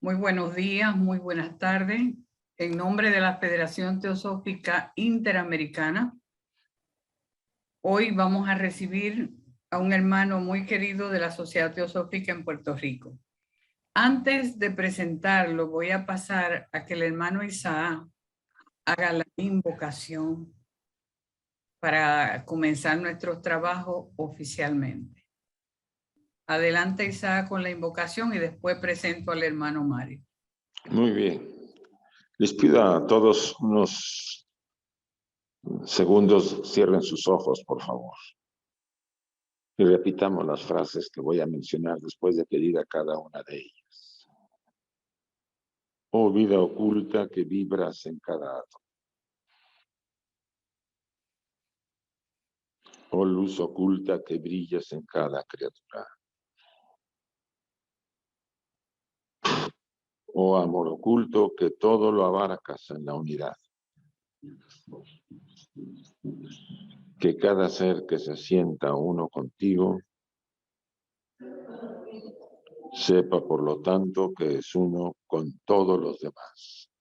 Muy buenos días, muy buenas tardes. En nombre de la Federación Teosófica Interamericana, hoy vamos a recibir a un hermano muy querido de la Sociedad Teosófica en Puerto Rico. Antes de presentarlo, voy a pasar a que el hermano Isaac haga la invocación para comenzar nuestro trabajo oficialmente. Adelante, Isaac, con la invocación y después presento al hermano Mario. Muy bien. Les pido a todos unos segundos, cierren sus ojos, por favor. Y repitamos las frases que voy a mencionar después de que diga cada una de ellas. Oh vida oculta que vibras en cada átomo. Oh luz oculta que brillas en cada criatura. Oh amor oculto que todo lo abarcas en la unidad. Que cada ser que se sienta uno contigo sepa, por lo tanto, que es uno con todos los demás.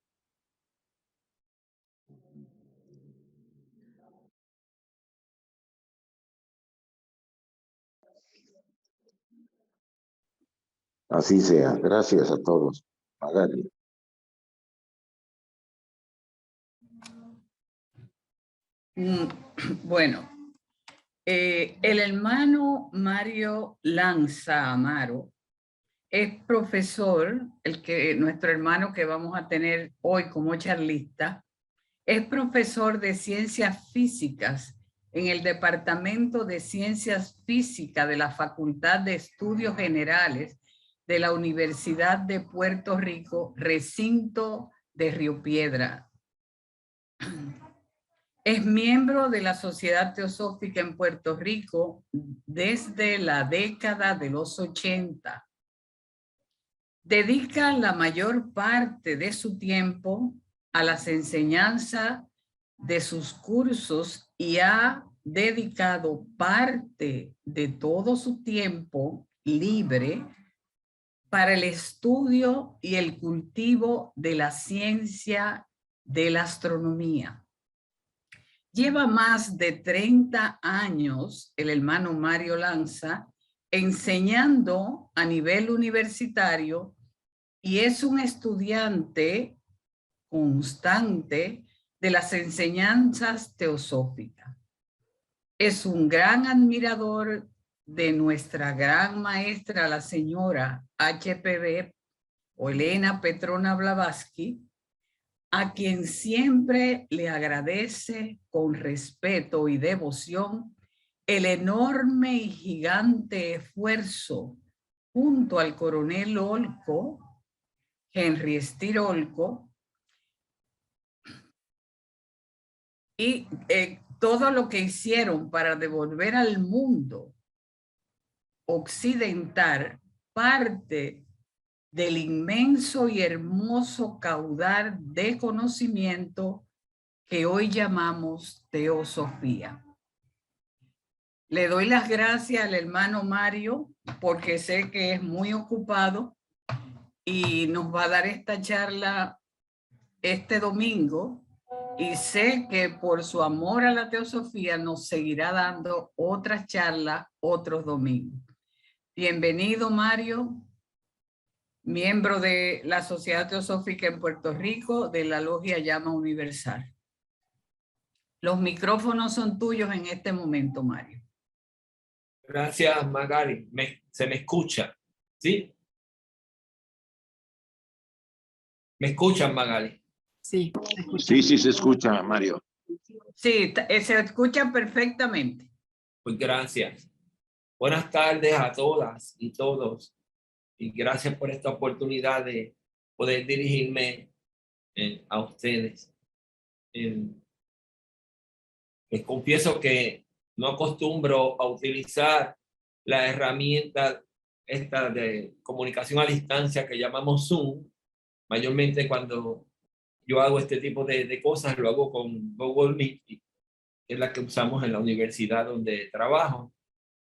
Así sea. Gracias a todos. Magali. Bueno, el hermano Mario Lanza Amaro es profesor, nuestro hermano que vamos a tener hoy como charlista, es profesor de ciencias físicas en el Departamento de Ciencias Físicas de la Facultad de Estudios Generales de la Universidad de Puerto Rico, recinto de Río Piedra. Es miembro de la Sociedad Teosófica en Puerto Rico desde la década de los 80. Dedica la mayor parte de su tiempo a las enseñanzas de sus cursos y ha dedicado parte de todo su tiempo libre para el estudio y el cultivo de la ciencia de la astronomía. Lleva más de 30 años el hermano Mario Lanza enseñando a nivel universitario y es un estudiante constante de las enseñanzas teosóficas. Es un gran admirador de nuestra gran maestra, la señora HPV o Elena Petrona Blavatsky, a quien siempre le agradece con respeto y devoción el enorme y gigante esfuerzo junto al coronel Olco, Henry Steer Olco, y todo lo que hicieron para devolver al mundo occidental parte del inmenso y hermoso caudal de conocimiento que hoy llamamos teosofía. Le doy las gracias al hermano Mario porque sé que es muy ocupado y nos va a dar esta charla este domingo y sé que por su amor a la teosofía nos seguirá dando otras charlas otros domingos. Bienvenido, Mario, miembro de la Sociedad Teosófica en Puerto Rico de la Logia Llama Universal. Los micrófonos son tuyos en este momento, Mario. Gracias, Magali. ¿Se me escucha? ¿Sí? ¿Me escuchan, Magali? Sí, se escucha. Sí, se escucha, Mario. Sí, se escucha perfectamente. Pues gracias. Buenas tardes a todas y todos. Y gracias por esta oportunidad de poder dirigirme a ustedes. Les confieso que no acostumbro a utilizar la herramienta esta de comunicación a distancia que llamamos Zoom. Mayormente cuando yo hago este tipo de cosas, lo hago con Google Meet, que es la que usamos en la universidad donde trabajo.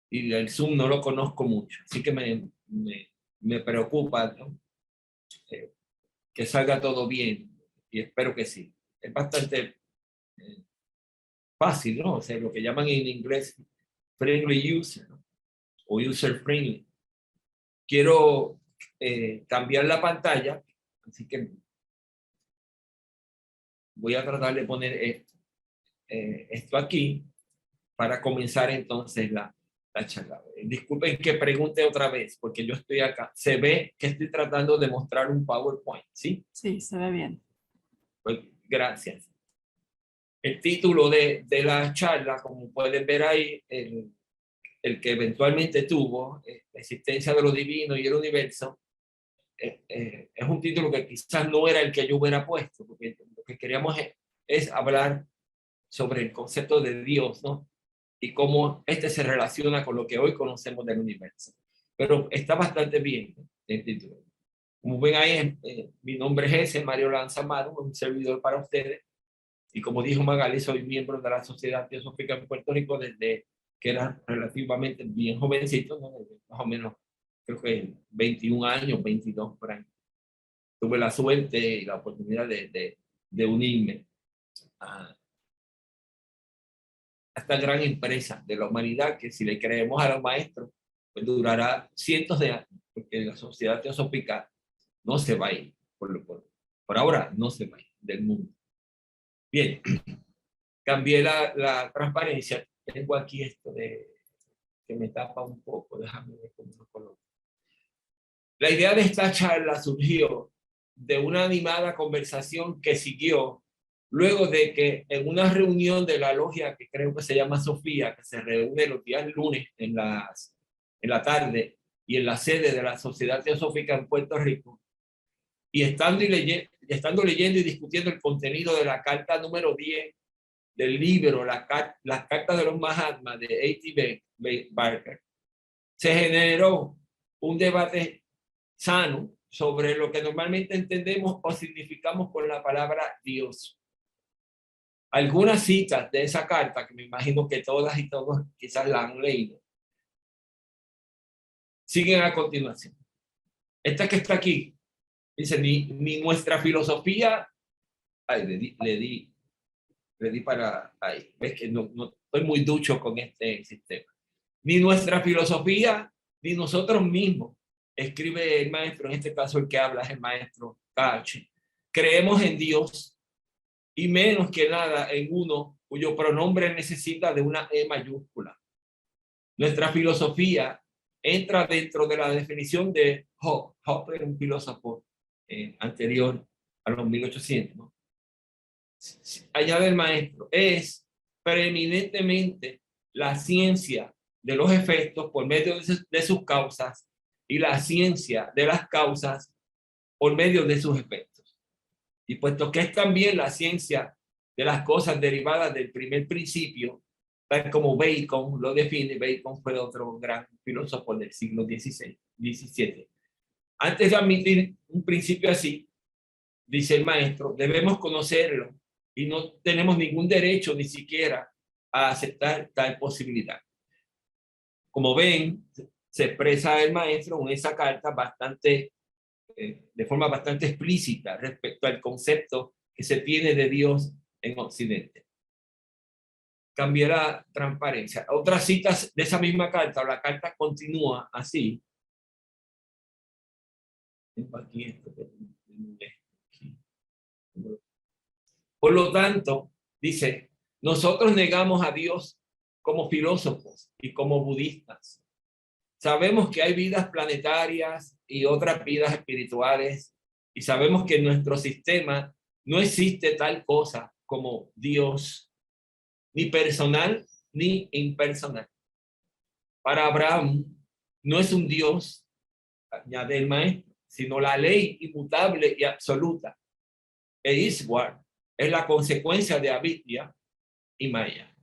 Y el Zoom no lo conozco mucho, así que me preocupa, ¿no? que salga todo bien, y espero que sí. Es bastante fácil, ¿no? O sea, lo que llaman en inglés friendly user, ¿no? O user friendly. Quiero cambiar la pantalla, así que voy a tratar de poner esto aquí para comenzar entonces la charla. Disculpen que pregunte otra vez, porque yo estoy acá. Se ve que estoy tratando de mostrar un PowerPoint, ¿sí? Sí, se ve bien. Pues, gracias. El título de la charla, como pueden ver ahí, el que eventualmente tuvo, la existencia de lo divino y el universo, es un título que quizás no era el que yo hubiera puesto, porque lo que queríamos es hablar sobre el concepto de Dios, ¿no? Y cómo este se relaciona con lo que hoy conocemos del universo. Pero está bastante bien el título. Como ven ahí, mi nombre es ese, Mario Lanzamaro, un servidor para ustedes. Y como dijo Magali, soy miembro de la Sociedad Teosófica en Puerto Rico desde que era relativamente bien jovencito, ¿no? Más o menos, creo que 21 años, 22 por ahí. Tuve la suerte y la oportunidad de unirme a esta gran empresa de la humanidad que, si le creemos a los maestros, pues durará cientos de años, porque la Sociedad Teosófica no se va a ir, por ahora no se va a ir del mundo. Bien, cambié la transparencia. Tengo aquí esto que me tapa un poco, déjame ver cómo lo coloco. La idea de esta charla surgió de una animada conversación que siguió luego de que en una reunión de la logia, que creo que se llama Sofía, que se reúne los días lunes en la tarde y en la sede de la Sociedad Teosófica en Puerto Rico, y estando leyendo y discutiendo el contenido de la carta número 10 del libro Las cartas de los Mahatmas de A.T. Barker, se generó un debate sano sobre lo que normalmente entendemos o significamos por la palabra Dios. Algunas citas de esa carta, que me imagino que todas y todos quizás la han leído, siguen a continuación. Esta que está aquí dice: ni nuestra filosofía. Ay, le di para ahí. Ves que no estoy muy ducho con este sistema. Ni nuestra filosofía, ni nosotros mismos, escribe el maestro, en este caso el que habla es el maestro Cachi, creemos en Dios, y menos que nada en uno cuyo pronombre necesita de una E mayúscula. Nuestra filosofía entra dentro de la definición de Hoppe. Hoppe era un filósofo anterior a los 1800, ¿no? Añade el maestro, es preeminentemente la ciencia de los efectos por medio de sus causas y la ciencia de las causas por medio de sus efectos. Y puesto que es también la ciencia de las cosas derivadas del primer principio, tal como Bacon lo define. Bacon fue otro gran filósofo del siglo XVII. Antes de admitir un principio así, dice el maestro, debemos conocerlo y no tenemos ningún derecho ni siquiera a aceptar tal posibilidad. Como ven, se expresa el maestro en esa carta de forma bastante explícita respecto al concepto que se tiene de Dios en Occidente. Cambié la transparencia. Otras citas de esa misma carta, la carta continúa así. Por lo tanto, dice, nosotros negamos a Dios como filósofos y como budistas. Sabemos que hay vidas planetarias y otras vidas espirituales, y sabemos que en nuestro sistema no existe tal cosa como Dios, ni personal ni impersonal. Para Abraham no es un Dios, añade el maestro, sino la ley inmutable y absoluta. E Ishwar es la consecuencia de avidya y maya,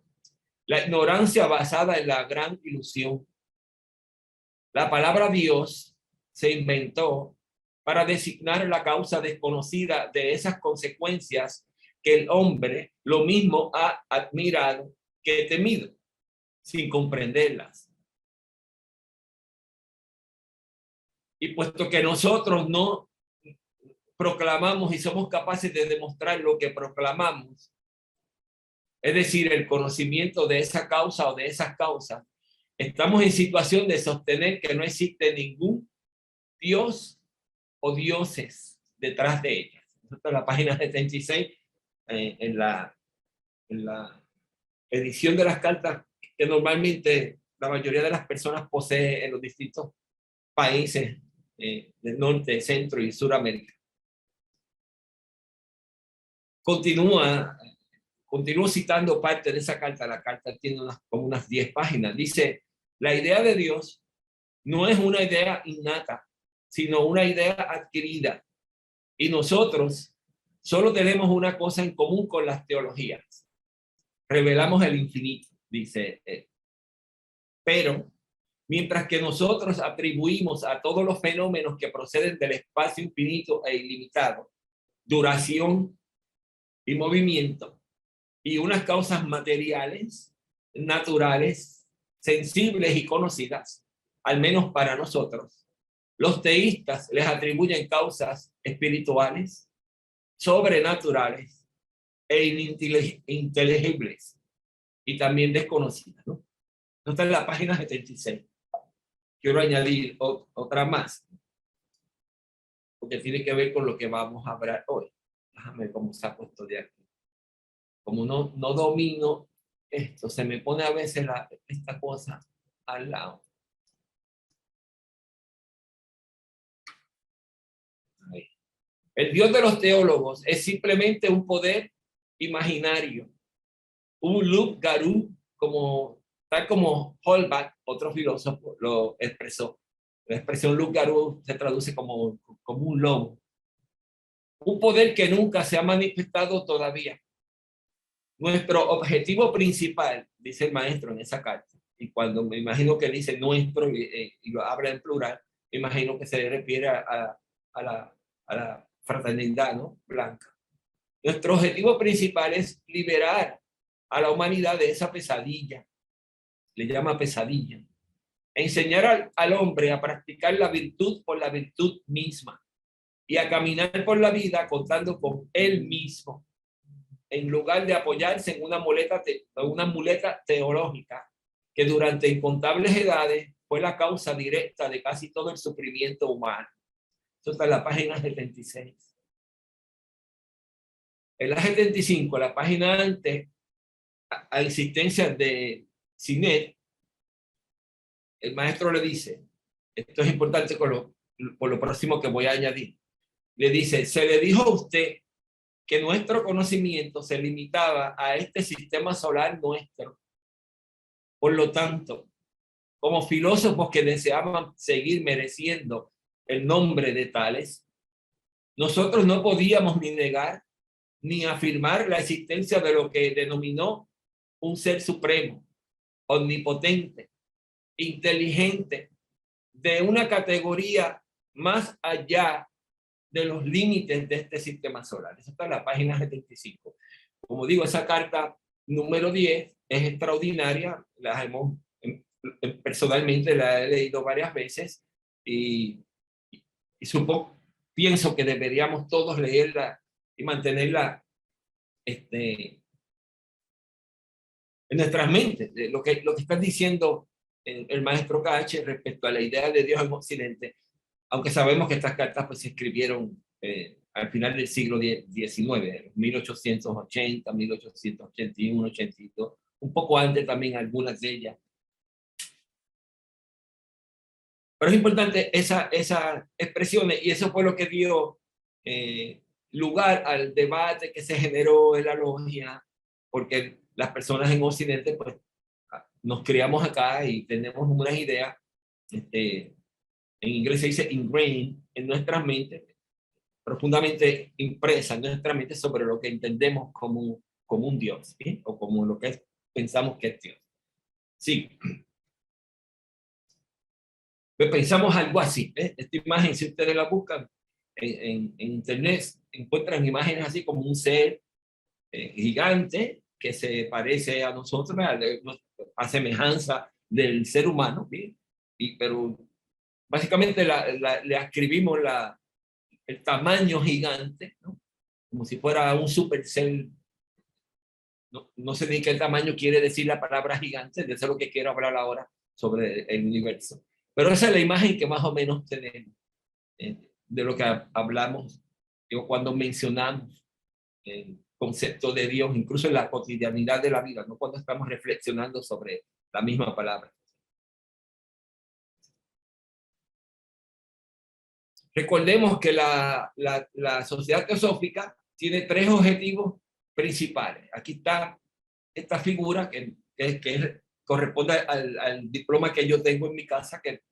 la ignorancia basada en la gran ilusión. La palabra Dios se inventó para designar la causa desconocida de esas consecuencias que el hombre lo mismo ha admirado que temido, sin comprenderlas. Y puesto que nosotros no proclamamos y somos capaces de demostrar lo que proclamamos, es decir, el conocimiento de esa causa o de esas causas, estamos en situación de sostener que no existe ningún Dios o dioses detrás de ellas. Esta es la página 76 en la edición de las cartas que normalmente la mayoría de las personas posee en los distintos países del norte, centro y suramérica. Continúo citando parte de esa carta. La carta tiene como unas 10 páginas. Dice, la idea de Dios no es una idea innata, sino una idea adquirida. Y nosotros solo tenemos una cosa en común con las teologías. Revelamos el infinito, dice él. Pero, mientras que nosotros atribuimos a todos los fenómenos que proceden del espacio infinito e ilimitado, duración y movimiento, y unas causas materiales, naturales, sensibles y conocidas, al menos para nosotros, los teístas les atribuyen causas espirituales, sobrenaturales e ininteligibles y también desconocidas, ¿no? Está en la página 76. Quiero añadir otra más, porque tiene que ver con lo que vamos a hablar hoy. Déjame ver cómo se ha puesto de aquí. Como no domino esto, se me pone a veces esta cosa al lado. Ahí. El Dios de los teólogos es simplemente un poder imaginario, un loup-garou, tal como Holbach, otro filósofo, lo expresó. La expresión loup-garou se traduce como un lobo. Un poder que nunca se ha manifestado todavía. Nuestro objetivo principal, dice el maestro en esa carta, y cuando me imagino que dice nuestro y lo habla en plural, me imagino que se refiere a la fraternidad, ¿no? Blanca. Nuestro objetivo principal es liberar a la humanidad de esa pesadilla, le llama pesadilla, enseñar al hombre a practicar la virtud por la virtud misma y a caminar por la vida contando con él mismo, en lugar de apoyarse en una muleta teológica que durante incontables edades fue la causa directa de casi todo el sufrimiento humano. Eso está en la página 76. En la 75, la página antes, a insistencia de Sinet, el maestro le dice, esto es importante por lo próximo que voy a añadir, le dice, se le dijo a usted que nuestro conocimiento se limitaba a este sistema solar nuestro. Por lo tanto, como filósofos que deseaban seguir mereciendo el nombre de tales, nosotros no podíamos ni negar ni afirmar la existencia de lo que denominó un ser supremo, omnipotente, inteligente, de una categoría más allá de los límites de este sistema solar. Eso está en la página 75. Como digo, esa carta número 10 es extraordinaria. Personalmente la he leído varias veces y pienso que deberíamos todos leerla y mantenerla en nuestras mentes. Lo que está diciendo el maestro Cache respecto a la idea de Dios en Occidente, aunque sabemos que estas cartas pues, se escribieron al final del siglo XIX, 1880, 1881, 82, un poco antes también algunas de ellas. Pero es importante esas expresiones y eso fue lo que dio lugar al debate que se generó en la logia, porque las personas en Occidente pues nos criamos acá y tenemos unas ideas, en inglés se dice ingrained en nuestras mentes, profundamente impresas en nuestra mente sobre lo que entendemos como un Dios, ¿sí? O como lo que pensamos que es Dios. Sí. Pues pensamos algo así, ¿eh? Esta imagen, si ustedes la buscan en internet, encuentran imágenes así como un ser gigante que se parece a nosotros, a semejanza del ser humano, ¿sí? Pero básicamente le ascribimos el tamaño gigante, ¿no? Como si fuera un supercell. No sé ni qué tamaño quiere decir la palabra gigante, de eso es lo que quiero hablar ahora sobre el universo. Pero esa es la imagen que más o menos tenemos de lo que hablamos cuando mencionamos el concepto de Dios, incluso en la cotidianidad de la vida, no cuando estamos reflexionando sobre la misma palabra. Recordemos que la sociedad teosófica tiene tres objetivos principales. Aquí está esta figura que corresponde al diploma que yo tengo en mi casa, que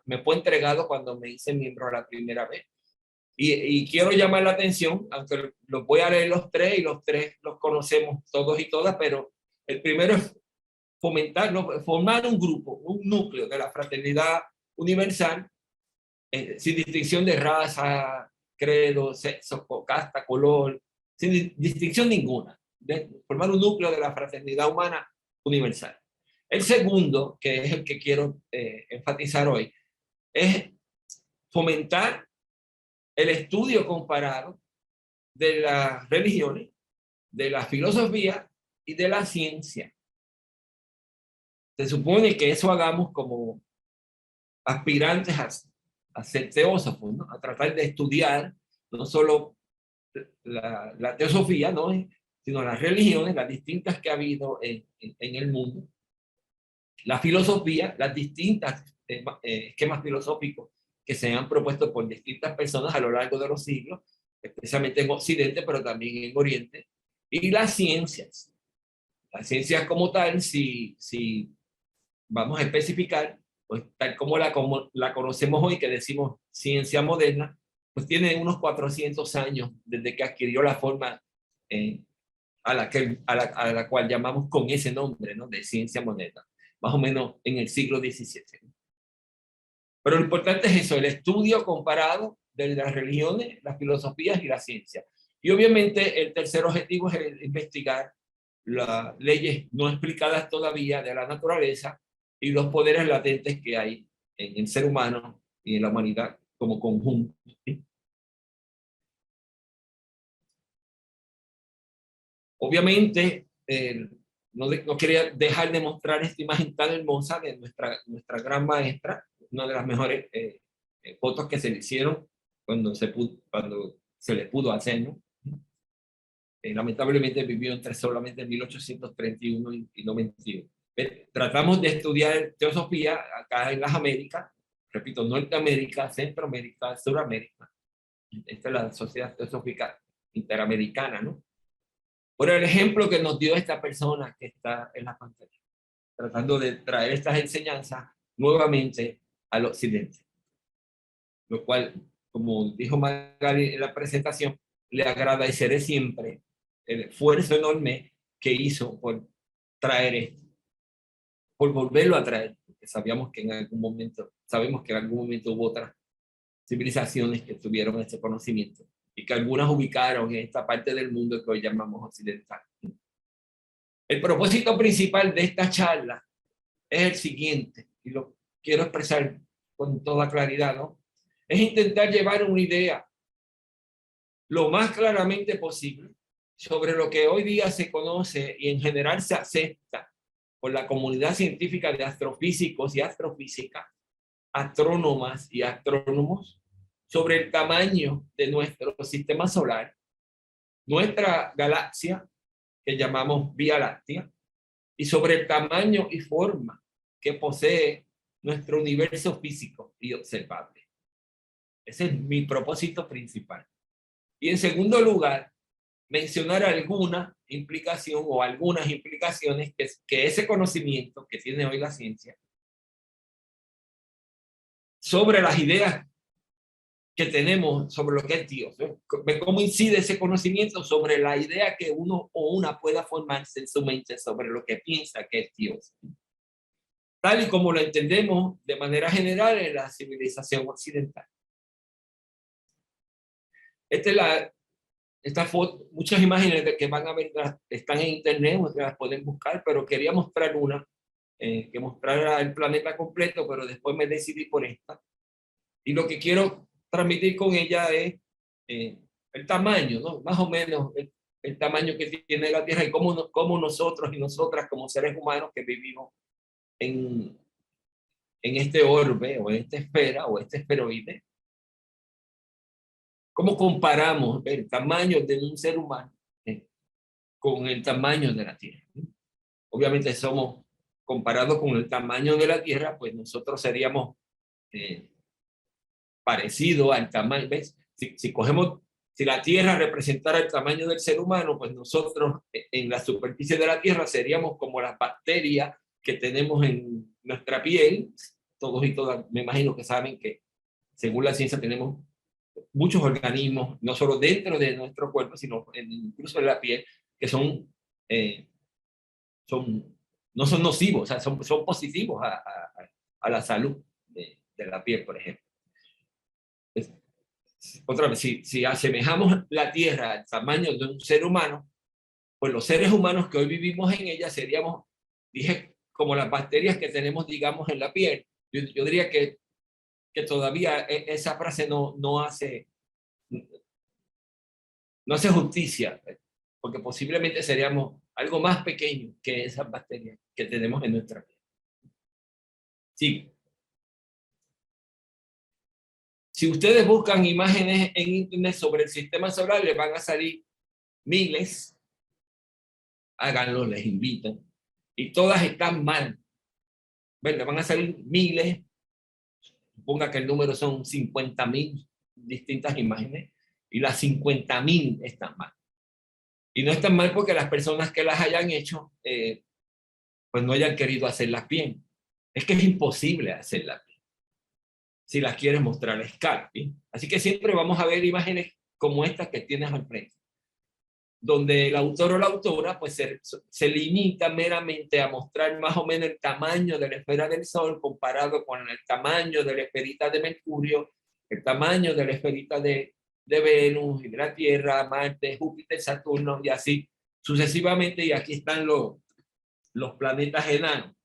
me fue entregado cuando me hice miembro la primera vez. Y quiero llamar la atención, aunque los voy a leer los tres, y los tres los conocemos todos y todas, pero el primero es formar un grupo, un núcleo de la fraternidad universal, sin distinción de raza, credo, sexo, casta, color, sin distinción ninguna. Formar un núcleo de la fraternidad humana universal. El segundo, que es el que quiero enfatizar hoy, es fomentar el estudio comparado de las religiones, de la filosofía y de la ciencia. Se supone que eso hagamos como aspirantes a ser teósofos, ¿no? A tratar de estudiar no solo la teosofía, ¿no? Sino las religiones, las distintas que ha habido en el mundo, la filosofía, las distintas esquemas filosóficos que se han propuesto por distintas personas a lo largo de los siglos, especialmente en Occidente, pero también en Oriente, y las ciencias. Las ciencias como tal, si vamos a especificar, pues tal como la conocemos hoy, que decimos ciencia moderna, pues tiene unos 400 años desde que adquirió la forma a la cual llamamos con ese nombre, ¿no? De ciencia moderna, más o menos en el siglo XVII. Pero lo importante es eso, el estudio comparado de las religiones, las filosofías y la ciencia. Y obviamente el tercer objetivo es investigar las leyes no explicadas todavía de la naturaleza y los poderes latentes que hay en el ser humano y en la humanidad como conjunto. ¿Sí? Obviamente, no quería dejar de mostrar esta imagen tan hermosa de nuestra gran maestra, una de las mejores fotos que se le hicieron cuando se le pudo hacer, ¿no? Lamentablemente vivió solamente en 1831 y 91. Tratamos de estudiar teosofía acá en las Américas, repito, Norteamérica, Centroamérica, Suramérica. Esta es la Sociedad Teosófica Interamericana, ¿no? Por el ejemplo que nos dio esta persona que está en la pantalla, tratando de traer estas enseñanzas nuevamente al occidente. Lo cual, como dijo Magali en la presentación, le agradeceré siempre el esfuerzo enorme que hizo por traer esto, por volverlo a traer, porque sabemos que en algún momento hubo otras civilizaciones que tuvieron este conocimiento y que algunas ubicaron en esta parte del mundo que hoy llamamos occidental. El propósito principal de esta charla es el siguiente, y lo quiero expresar con toda claridad, ¿no? Es intentar llevar una idea lo más claramente posible sobre lo que hoy día se conoce y en general se acepta por la comunidad científica de astrofísicos y astrofísicas, astrónomas y astrónomos, sobre el tamaño de nuestro sistema solar, nuestra galaxia, que llamamos Vía Láctea, y sobre el tamaño y forma que posee nuestro universo físico y observable. Ese es mi propósito principal. Y en segundo lugar, mencionar alguna implicación o algunas implicaciones que ese conocimiento que tiene hoy la ciencia sobre las ideas que tenemos sobre lo que es Dios, ¿no? Cómo incide ese conocimiento sobre la idea que uno o una pueda formarse en su mente sobre lo que piensa que es Dios, tal y como lo entendemos de manera general en la civilización occidental. Esta foto, muchas imágenes que van a ver están en internet, ustedes las pueden buscar, pero quería mostrar una que mostrara el planeta completo, pero después me decidí por esta. Y lo que quiero transmitir con ella es el tamaño, ¿no? Más o menos el tamaño que tiene la Tierra y cómo nosotros y nosotras como seres humanos que vivimos en este orbe o en esta esfera o este esferoide, cómo comparamos el tamaño de un ser humano con el tamaño de la Tierra. Obviamente somos, comparados con el tamaño de la Tierra, pues nosotros seríamos parecidos al tamaño, ¿ves? Si la Tierra representara el tamaño del ser humano, pues nosotros en la superficie de la Tierra seríamos como las bacterias que tenemos en nuestra piel. Todos y todas me imagino que saben que según la ciencia tenemos muchos organismos, no solo dentro de nuestro cuerpo, sino incluso en la piel, que no son nocivos, o sea, son positivos a la salud de la piel, por ejemplo. Otra vez, si asemejamos la Tierra al tamaño de un ser humano, pues los seres humanos que hoy vivimos en ella seríamos, dije, como las bacterias que tenemos, digamos, en la piel. Yo diría que todavía esa frase no hace justicia, porque posiblemente seríamos algo más pequeño que esas bacterias que tenemos en nuestra piel. Sí. Si ustedes buscan imágenes en internet sobre el sistema solar, les van a salir miles. Háganlo, les invitan. Y todas están mal. Les van a salir miles. Suponga que el número son 50,000 distintas imágenes. Y las 50,000 están mal. Y no están mal porque las personas que las hayan hecho, pues no hayan querido hacerlas bien. Es que es imposible hacerlas bien si las quieres mostrar a escala, ¿sí? Así que siempre vamos a ver imágenes como estas que tienes al frente, donde el autor o la autora pues se limita meramente a mostrar más o menos el tamaño de la esfera del Sol comparado con el tamaño de la esferita de Mercurio, el tamaño de la esferita de Venus y de la Tierra, Marte, Júpiter, Saturno y así sucesivamente. Y aquí están los planetas enanos.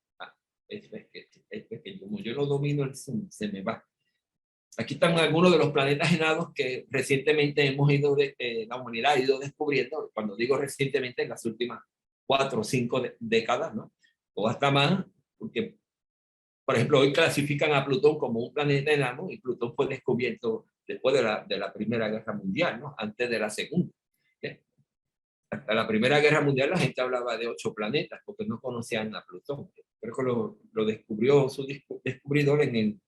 Como yo no domino el Zoom, se me va. Aquí están algunos de los planetas enanos que recientemente la humanidad ha ido descubriendo. Cuando digo recientemente, en las últimas 4 o 5 décadas, ¿no? O hasta más, porque, por ejemplo, hoy clasifican a Plutón como un planeta enano y Plutón fue descubierto después de la Primera Guerra Mundial, ¿no? Antes de la Segunda. ¿Sí? Hasta la Primera Guerra Mundial la gente hablaba de 8 planetas porque no conocían a Plutón. Creo que lo descubrió su descubridor en el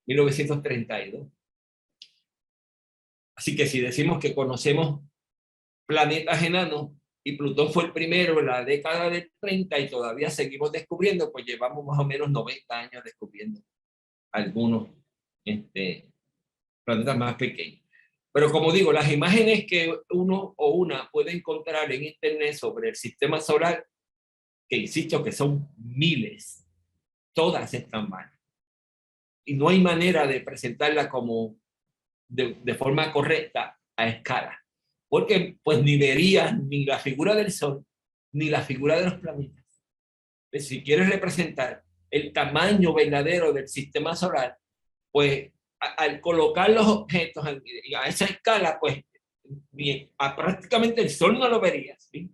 1932. Así que si decimos que conocemos planetas enanos y Plutón fue el primero en la década del 30 y todavía seguimos descubriendo, pues llevamos más o menos 90 años descubriendo algunos planetas más pequeños. Pero como digo, las imágenes que uno o una puede encontrar en internet sobre el sistema solar, que insisto que son miles, todas están mal. Y no hay manera de presentarla como de forma correcta a escala. Porque pues ni verías ni la figura del Sol, ni la figura de los planetas. Pues, si quieres representar el tamaño verdadero del sistema solar, pues al colocar los objetos a esa escala, pues prácticamente el Sol no lo verías, ¿sí?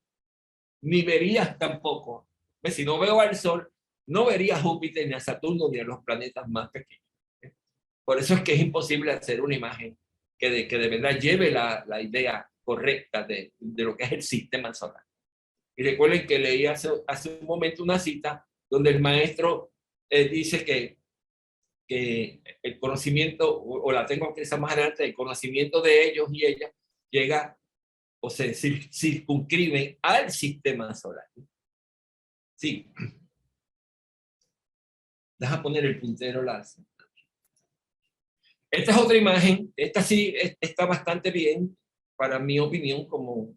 Ni verías tampoco. Pues, si no veo al Sol, no vería a Júpiter, ni a Saturno, ni a los planetas más pequeños. Por eso es que es imposible hacer una imagen que de verdad lleve la idea correcta de lo que es el sistema solar. Y recuerden que leí hace un momento una cita donde el maestro dice que el conocimiento, o la tengo que decir más adelante, el conocimiento de ellos y ellas llega o se circunscribe al sistema solar. Sí. Deja poner el puntero láser. Esta es otra imagen. Esta sí está bastante bien, para mi opinión, como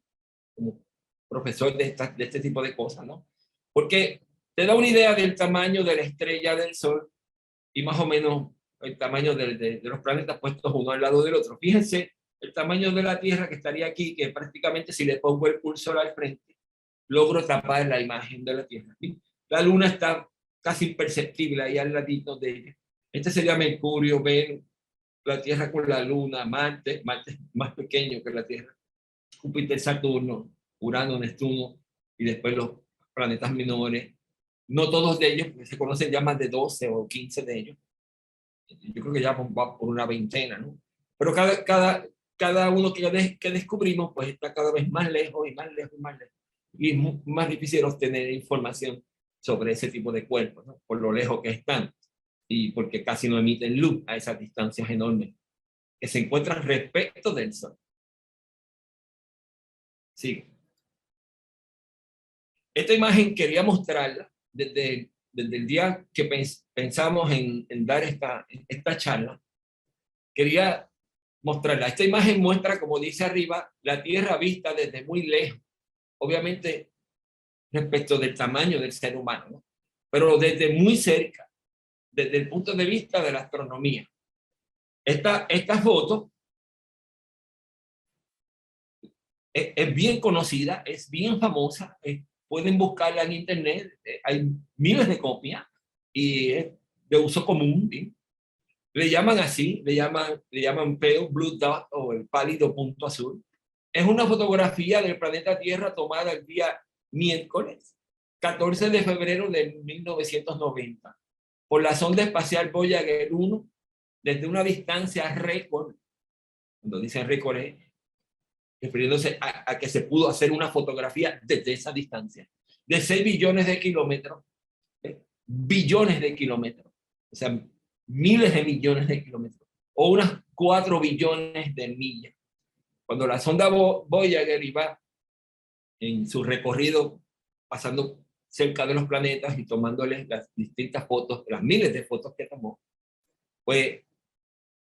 profesor de este tipo de cosas, ¿no? Porque te da una idea del tamaño de la estrella del Sol y más o menos el tamaño de los planetas puestos uno al lado del otro. Fíjense el tamaño de la Tierra que estaría aquí, que prácticamente si le pongo el cursor al frente, logro tapar la imagen de la Tierra. ¿Sí? La Luna está casi imperceptible ahí al ladito de ella. Este sería Mercurio, Venus, la Tierra con la Luna, Marte más pequeño que la Tierra, Júpiter, Saturno, Urano, Neptuno, y después los planetas menores. No todos de ellos, porque se conocen ya más de 12 o 15 de ellos. Yo creo que ya va por una veintena, ¿no? Pero cada uno que descubrimos, pues está cada vez más lejos y más lejos y más lejos. Y es más difícil obtener información sobre ese tipo de cuerpos, ¿no? Por lo lejos que están y porque casi no emiten luz a esas distancias enormes que se encuentran respecto del Sol. Sí. Esta imagen quería mostrarla desde el día que pensamos en dar esta charla. Quería mostrarla. Esta imagen muestra, como dice arriba, la Tierra vista desde muy lejos. Obviamente, respecto del tamaño del ser humano, ¿no? Pero desde muy cerca, desde el punto de vista de la astronomía. Esta foto es bien conocida, es bien famosa. Pueden buscarla en internet. Hay miles de copias y es de uso común, ¿sí? Le llaman así, le llaman pale blue dot o el pálido punto azul. Es una fotografía del planeta Tierra tomada el día miércoles 14 de febrero de 1990 por la sonda espacial Voyager 1 desde una distancia récord. Cuando dicen récord es refiriéndose a que se pudo hacer una fotografía desde esa distancia de 6 billones de kilómetros, billones de kilómetros, o sea, miles de millones de kilómetros, o unas 4 billones de millas. Cuando la sonda Voyager iba en su recorrido pasando cerca de los planetas y tomándoles las distintas fotos, las miles de fotos que tomó, pues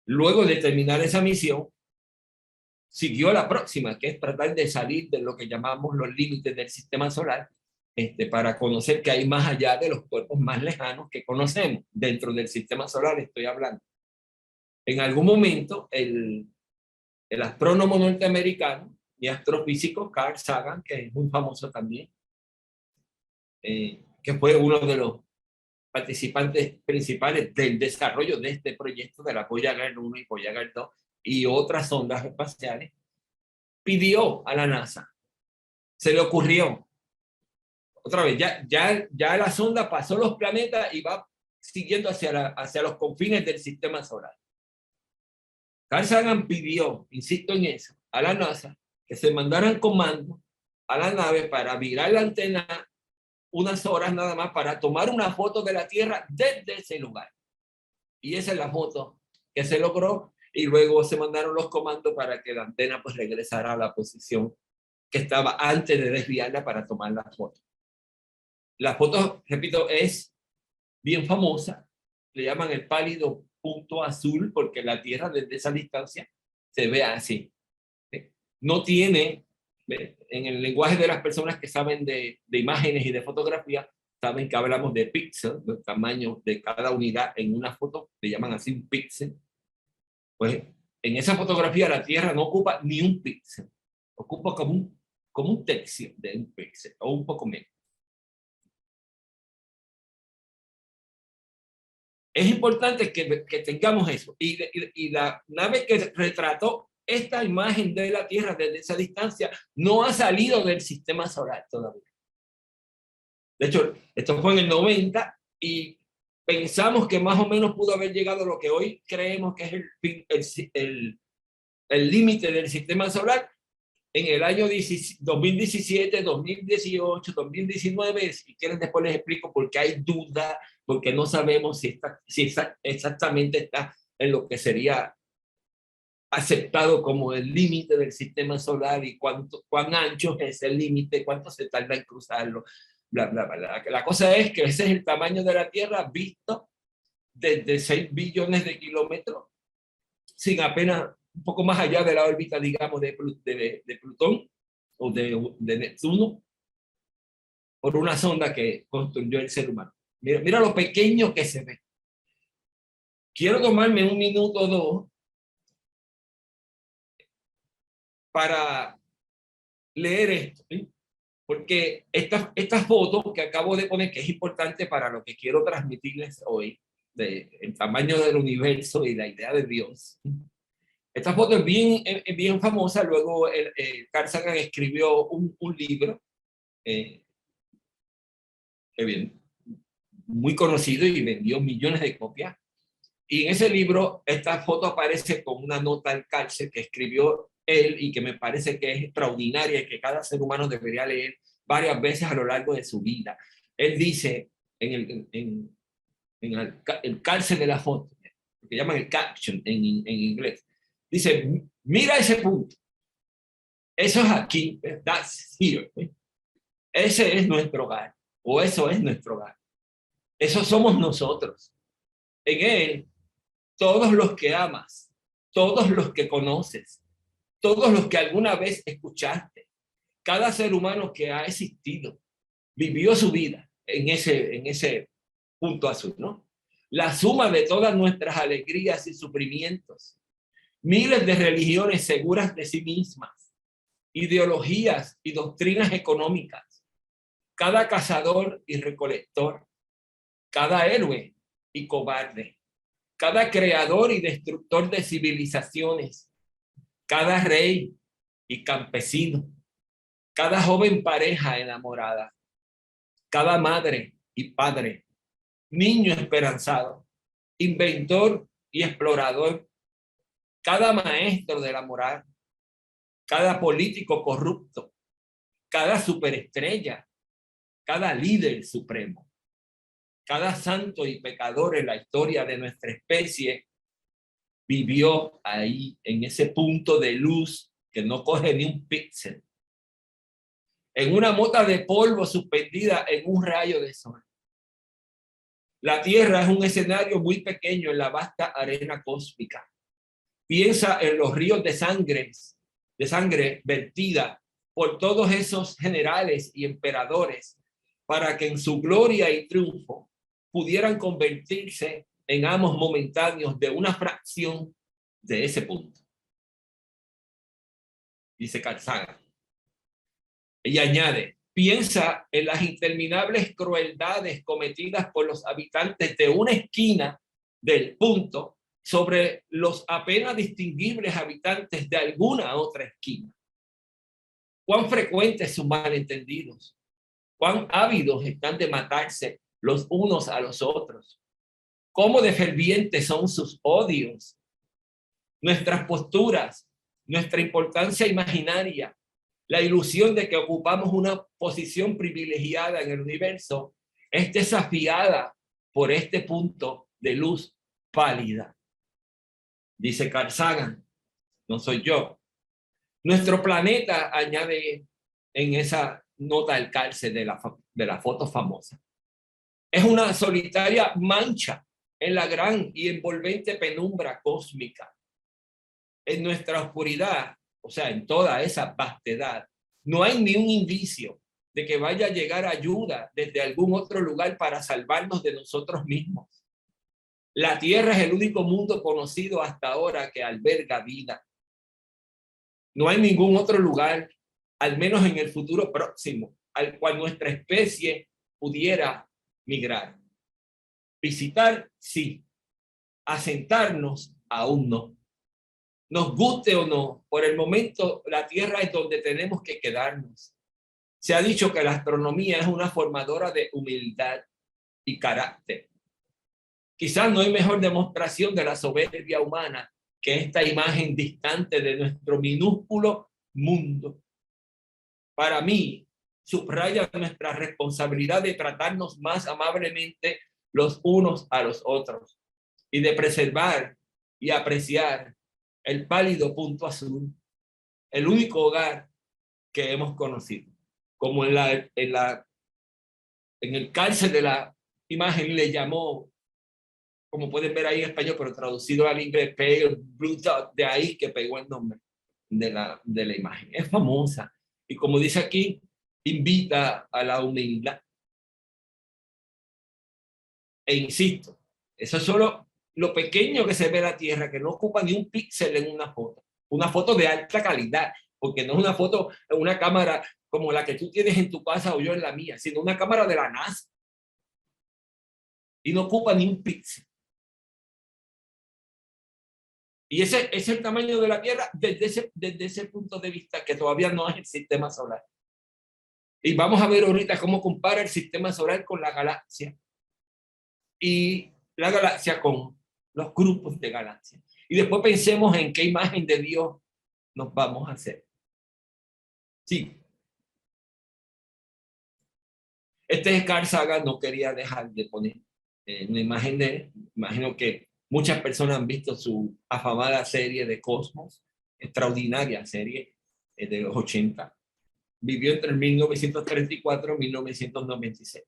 luego de terminar esa misión, siguió la próxima, que es tratar de salir de lo que llamamos los límites del sistema solar, para conocer que hay más allá de los cuerpos más lejanos que conocemos. Dentro del sistema solar estoy hablando. En algún momento, el astrónomo norteamericano y astrofísico Carl Sagan, que es muy famoso también, que fue uno de los participantes principales del desarrollo de este proyecto de la Voyager 1 y Voyager 2 y otras sondas espaciales, pidió a la NASA, se le ocurrió, otra vez, ya la sonda pasó los planetas y va siguiendo hacia los confines del sistema solar. Carl Sagan pidió, insisto en eso, a la NASA que se mandaran comandos a la nave para virar la antena unas horas nada más para tomar una foto de la Tierra desde ese lugar. Y esa es la foto que se logró y luego se mandaron los comandos para que la antena pues regresara a la posición que estaba antes de desviarla para tomar la foto. La foto, repito, es bien famosa, le llaman el pálido punto azul porque la Tierra desde esa distancia se ve así. No tiene, en el lenguaje de las personas que saben de imágenes y de fotografía, saben que hablamos de píxeles, del tamaño de cada unidad en una foto, le llaman así un píxel. Pues en esa fotografía la Tierra no ocupa ni un píxel, ocupa como un tercio de un píxel o un poco menos. Es importante que tengamos eso. Y la nave que retrató esta imagen de la Tierra desde esa distancia no ha salido del sistema solar todavía. De hecho, esto fue en el 90 y pensamos que más o menos pudo haber llegado a lo que hoy creemos que es el límite del sistema solar en el año 2017, 2018, 2019. Si quieren después les explico porque hay dudas, porque no sabemos si exactamente está en lo que sería aceptado como el límite del sistema solar y cuán ancho es el límite, cuánto se tarda en cruzarlo, bla, bla, bla. La cosa es que ese es el tamaño de la Tierra visto desde 6 billones de kilómetros, sin apenas un poco más allá de la órbita, digamos, de Plutón o de Neptuno, por una sonda que construyó el ser humano. Mira lo pequeño que se ve. Quiero tomarme un minuto o dos para leer esto, ¿sí? Porque esta foto que acabo de poner, que es importante para lo que quiero transmitirles hoy, del tamaño del universo y la idea de Dios. Esta foto es bien famosa. Luego Carl Sagan escribió un libro muy conocido y vendió millones de copias. Y en ese libro esta foto aparece con una nota al cárcel que escribió él y que me parece que es extraordinaria y que cada ser humano debería leer varias veces a lo largo de su vida. Él dice en el cárcel de la foto, que llaman el caption en inglés, dice, mira ese punto, eso es aquí, that's here. Ese es nuestro hogar, o eso es nuestro hogar. Eso somos nosotros. En él, todos los que amas, todos los que conoces, todos los que alguna vez escuchaste, cada ser humano que ha existido, vivió su vida en ese punto azul, ¿no? La suma de todas nuestras alegrías y sufrimientos, miles de religiones seguras de sí mismas, ideologías y doctrinas económicas, cada cazador y recolector, cada héroe y cobarde, cada creador y destructor de civilizaciones, cada rey y campesino, cada joven pareja enamorada, cada madre y padre, niño esperanzado, inventor y explorador, cada maestro de la moral, cada político corrupto, cada superestrella, cada líder supremo, cada santo y pecador en la historia de nuestra especie vivió ahí, en ese punto de luz que no coge ni un píxel, en una mota de polvo suspendida en un rayo de sol. La Tierra es un escenario muy pequeño en la vasta arena cósmica. Piensa en los ríos de sangre vertida por todos esos generales y emperadores para que en su gloria y triunfo pudieran convertirse en amos momentáneos de una fracción de ese punto. Dice Carl Sagan. Ella añade, piensa en las interminables crueldades cometidas por los habitantes de una esquina del punto sobre los apenas distinguibles habitantes de alguna otra esquina. Cuán frecuentes sus malentendidos, cuán ávidos están de matarse los unos a los otros, cómo de fervientes son sus odios, nuestras posturas, nuestra importancia imaginaria, la ilusión de que ocupamos una posición privilegiada en el universo es desafiada por este punto de luz pálida. Dice Carl Sagan, no soy yo. Nuestro planeta, añade en esa nota al cárcel de la foto famosa, es una solitaria mancha en la gran y envolvente penumbra cósmica. En nuestra oscuridad, o sea, en toda esa vastedad, no hay ni un indicio de que vaya a llegar ayuda desde algún otro lugar para salvarnos de nosotros mismos. La Tierra es el único mundo conocido hasta ahora que alberga vida. No hay ningún otro lugar, al menos en el futuro próximo, al cual nuestra especie pudiera migrar. Visitar, sí. Asentarnos, aún no. Nos guste o no, por el momento la Tierra es donde tenemos que quedarnos. Se ha dicho que la astronomía es una formadora de humildad y carácter. Quizás no hay mejor demostración de la soberbia humana que esta imagen distante de nuestro minúsculo mundo. Para mí, subraya nuestra responsabilidad de tratarnos más amablemente los unos a los otros y de preservar y apreciar el pálido punto azul, el único hogar que hemos conocido. Como en el cárcel de la imagen le llamó, como pueden ver ahí en español, pero traducido al inglés, Pale Blue Dot, de ahí que pegó el nombre de la imagen. Es famosa y, como dice aquí, invita a la humildad. E insisto, eso es solo lo pequeño que se ve la Tierra, que no ocupa ni un píxel en una foto de alta calidad, porque no es una foto en una cámara como la que tú tienes en tu casa o yo en la mía, sino una cámara de la NASA. Y no ocupa ni un píxel. Y ese es el tamaño de la Tierra desde ese punto de vista que todavía no es el sistema solar. Y vamos a ver ahorita cómo compara el sistema solar con la galaxia y la galaxia con los grupos de galaxias. Y después pensemos en qué imagen de Dios nos vamos a hacer. Sí. Carl Sagan no quería dejar de poner una imagen de él. Imagino que muchas personas han visto su afamada serie de Cosmos, extraordinaria serie de los 80. Vivió entre 1934 y 1996.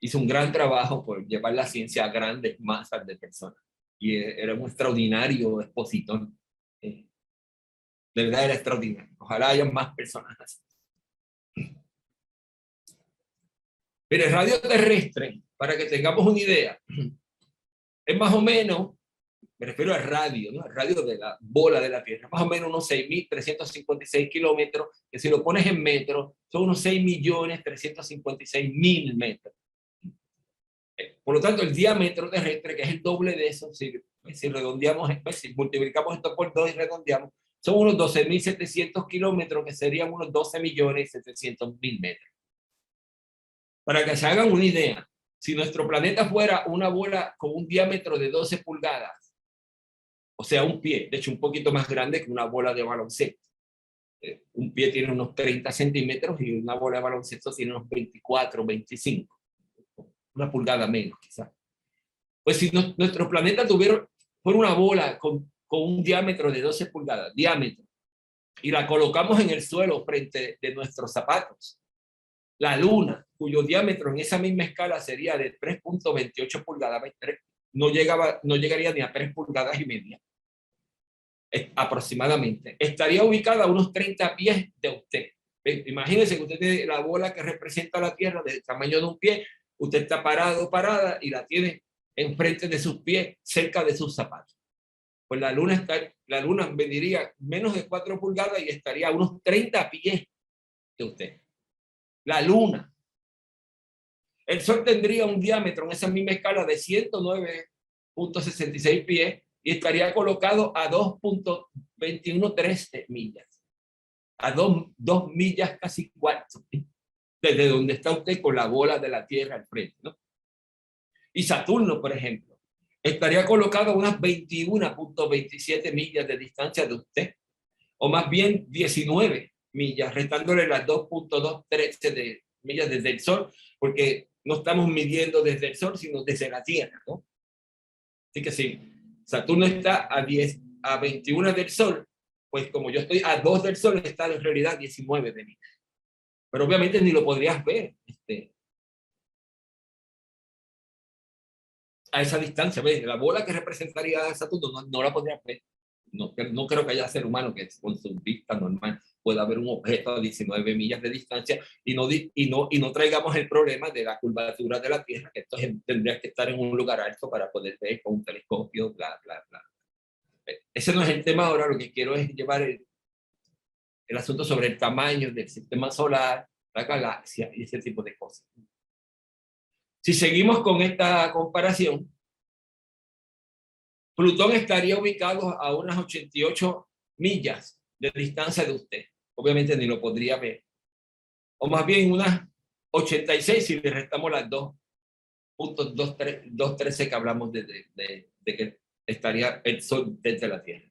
Hizo un gran trabajo por llevar la ciencia a grandes masas de personas. Y era un extraordinario expositor. De verdad era extraordinario. Ojalá haya más personas así. Pero el radio terrestre, para que tengamos una idea, es más o menos, me refiero al radio, ¿no? El radio de la bola de la Tierra, más o menos unos 6.356 kilómetros, que si lo pones en metros, son unos 6.356.000 metros. Por lo tanto, el diámetro terrestre, que es el doble de eso, si redondeamos, si multiplicamos esto por 2 y redondeamos, son unos 12.700 kilómetros, que serían unos 12.700.000 metros. Para que se hagan una idea, si nuestro planeta fuera una bola con un diámetro de 12 pulgadas, o sea, un pie, de hecho un poquito más grande que una bola de baloncesto. Un pie tiene unos 30 centímetros y una bola de baloncesto tiene unos 24, 25. Una pulgada menos, quizás. Pues si nuestro planeta fuera una bola con un diámetro de 12 pulgadas, diámetro, y la colocamos en el suelo frente de nuestros zapatos, la Luna, cuyo diámetro en esa misma escala sería de 3.28 pulgadas, no llegaría ni a 3 pulgadas y media, aproximadamente. Estaría ubicada a unos 30 pies de usted. Imagínense que usted tiene la bola que representa la Tierra del tamaño de un pie, usted está parado, parada, y la tiene enfrente de sus pies, cerca de sus zapatos. Pues la Luna mediría menos de 4 pulgadas y estaría a unos 30 pies de usted. La Luna. El Sol tendría un diámetro en esa misma escala de 109.66 pies y estaría colocado a 2.2113 millas. A 2 millas casi cuarto, desde donde está usted con la bola de la Tierra al frente, ¿no? Y Saturno, por ejemplo, estaría colocado a unas 21.27 millas de distancia de usted, o más bien 19 millas, restándole las 2.213 millas desde el Sol, porque no estamos midiendo desde el Sol, sino desde la Tierra, ¿no? Así que si Saturno está a 21 del Sol, pues como yo estoy a 2 del Sol, está en realidad 19 de millas. Pero obviamente ni lo podrías ver a esa distancia. ¿Ves? La bola que representaría a Saturno no la podrías ver. No creo que haya ser humano que con su vista normal pueda ver un objeto a 19 millas de distancia y no traigamos el problema de la curvatura de la Tierra, que esto tendría que estar en un lugar alto para poder ver con un telescopio, bla, bla, bla. Ese no es el tema ahora. Lo que quiero es llevar el asunto sobre el tamaño del sistema solar, la galaxia y ese tipo de cosas. Si seguimos con esta comparación, Plutón estaría ubicado a unas 88 millas de distancia de usted. Obviamente ni lo podría ver. O más bien unas 86 si le restamos las 2.213 que hablamos de que estaría el Sol desde la Tierra.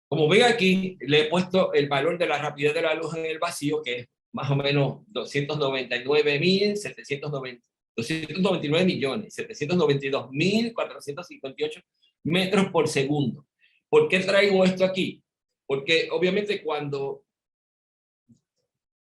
Como ven aquí, le he puesto el valor de la rapidez de la luz en el vacío, que es más o menos 299.792.458 metros por segundo. ¿Por qué traigo esto aquí? Porque obviamente cuando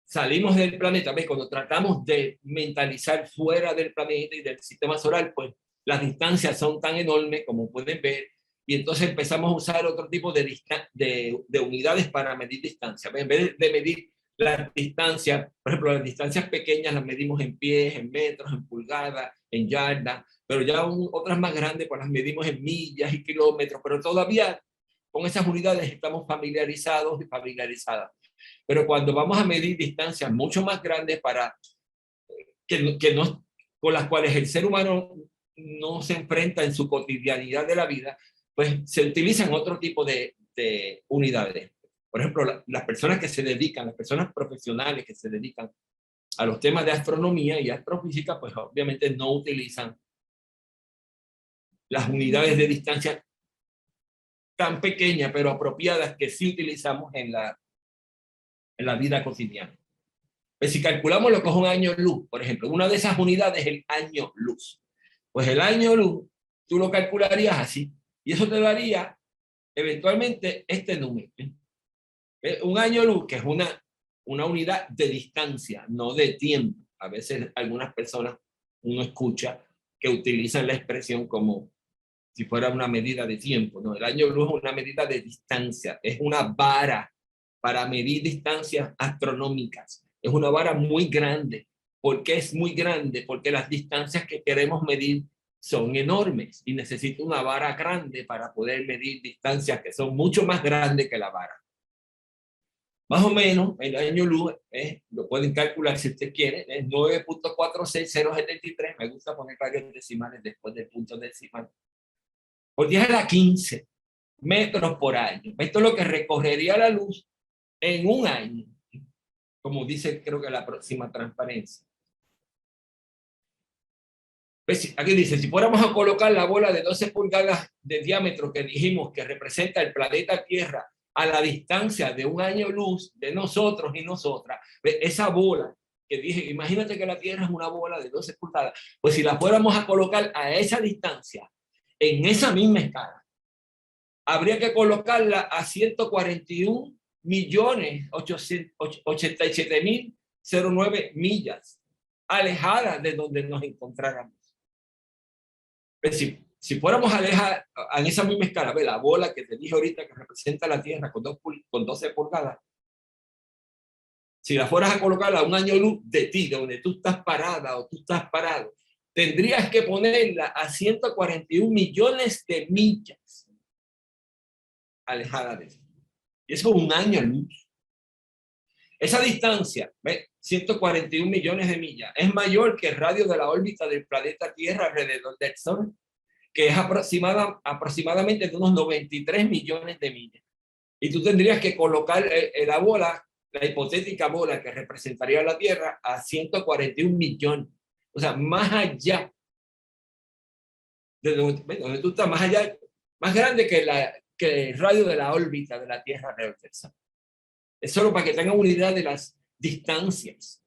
salimos del planeta, ¿ves? Cuando tratamos de mentalizar fuera del planeta y del sistema solar, pues las distancias son tan enormes como pueden ver, y entonces empezamos a usar otro tipo de unidades para medir distancia. En vez de medir las distancias, por ejemplo, las distancias pequeñas las medimos en pies, en metros, en pulgadas, en yardas, pero ya otras más grandes pues las medimos en millas y kilómetros, pero todavía con esas unidades estamos familiarizados y familiarizadas. Pero cuando vamos a medir distancias mucho más grandes con las cuales el ser humano no se enfrenta en su cotidianidad de la vida, pues se utilizan otro tipo de unidades. Por ejemplo, las personas que se dedican, las personas profesionales que se dedican a los temas de astronomía y astrofísica, pues obviamente no utilizan las unidades de distancia tan pequeñas, pero apropiadas que sí utilizamos en la vida cotidiana. Pues si calculamos lo que es un año luz, por ejemplo, una de esas unidades es el año luz. Pues el año luz, tú lo calcularías así, y eso te daría eventualmente este número. Un año luz, que es una unidad de distancia, no de tiempo. A veces algunas personas, uno escucha que utilizan la expresión como si fuera una medida de tiempo. No, el año luz es una medida de distancia, es una vara para medir distancias astronómicas. Es una vara muy grande. ¿Por qué es muy grande? Porque las distancias que queremos medir son enormes y necesito una vara grande para poder medir distancias que son mucho más grandes que la vara. Más o menos, el año luz, lo pueden calcular si usted quiere, es 9.46073. Me gusta poner varios decimales después del punto decimal. Por 10 a la 15 metros por año. Esto es lo que recorrería la luz en un año, como dice creo que la próxima transparencia. Aquí dice, si fuéramos a colocar la bola de 12 pulgadas de diámetro que dijimos que representa el planeta Tierra a la distancia de un año luz de nosotros y nosotras, esa bola que dije, imagínate que la Tierra es una bola de 12 pulgadas, pues si la fuéramos a colocar a esa distancia, en esa misma escala, habría que colocarla a 141.887.009 millas, alejada de donde nos encontráramos. Si fuéramos a alejar en esa misma escala, la bola que te dije ahorita que representa la Tierra con 12 pulgadas, si la fueras a colocar a un año luz de ti, de donde tú estás parada o tú estás parado, tendrías que ponerla a 141 millones de millas alejada de eso. Y eso es un año luz. Esa distancia, 141 millones de millas, es mayor que el radio de la órbita del planeta Tierra alrededor del Sol, que es aproximadamente de unos 93 millones de millas. Y tú tendrías que colocar la bola, la hipotética bola que representaría la Tierra, a 141 millones. O sea, más allá de donde tú estás, más allá, más grande que el radio de la órbita de la Tierra alrededor del Sol. Es solo para que tengan una idea de las distancias.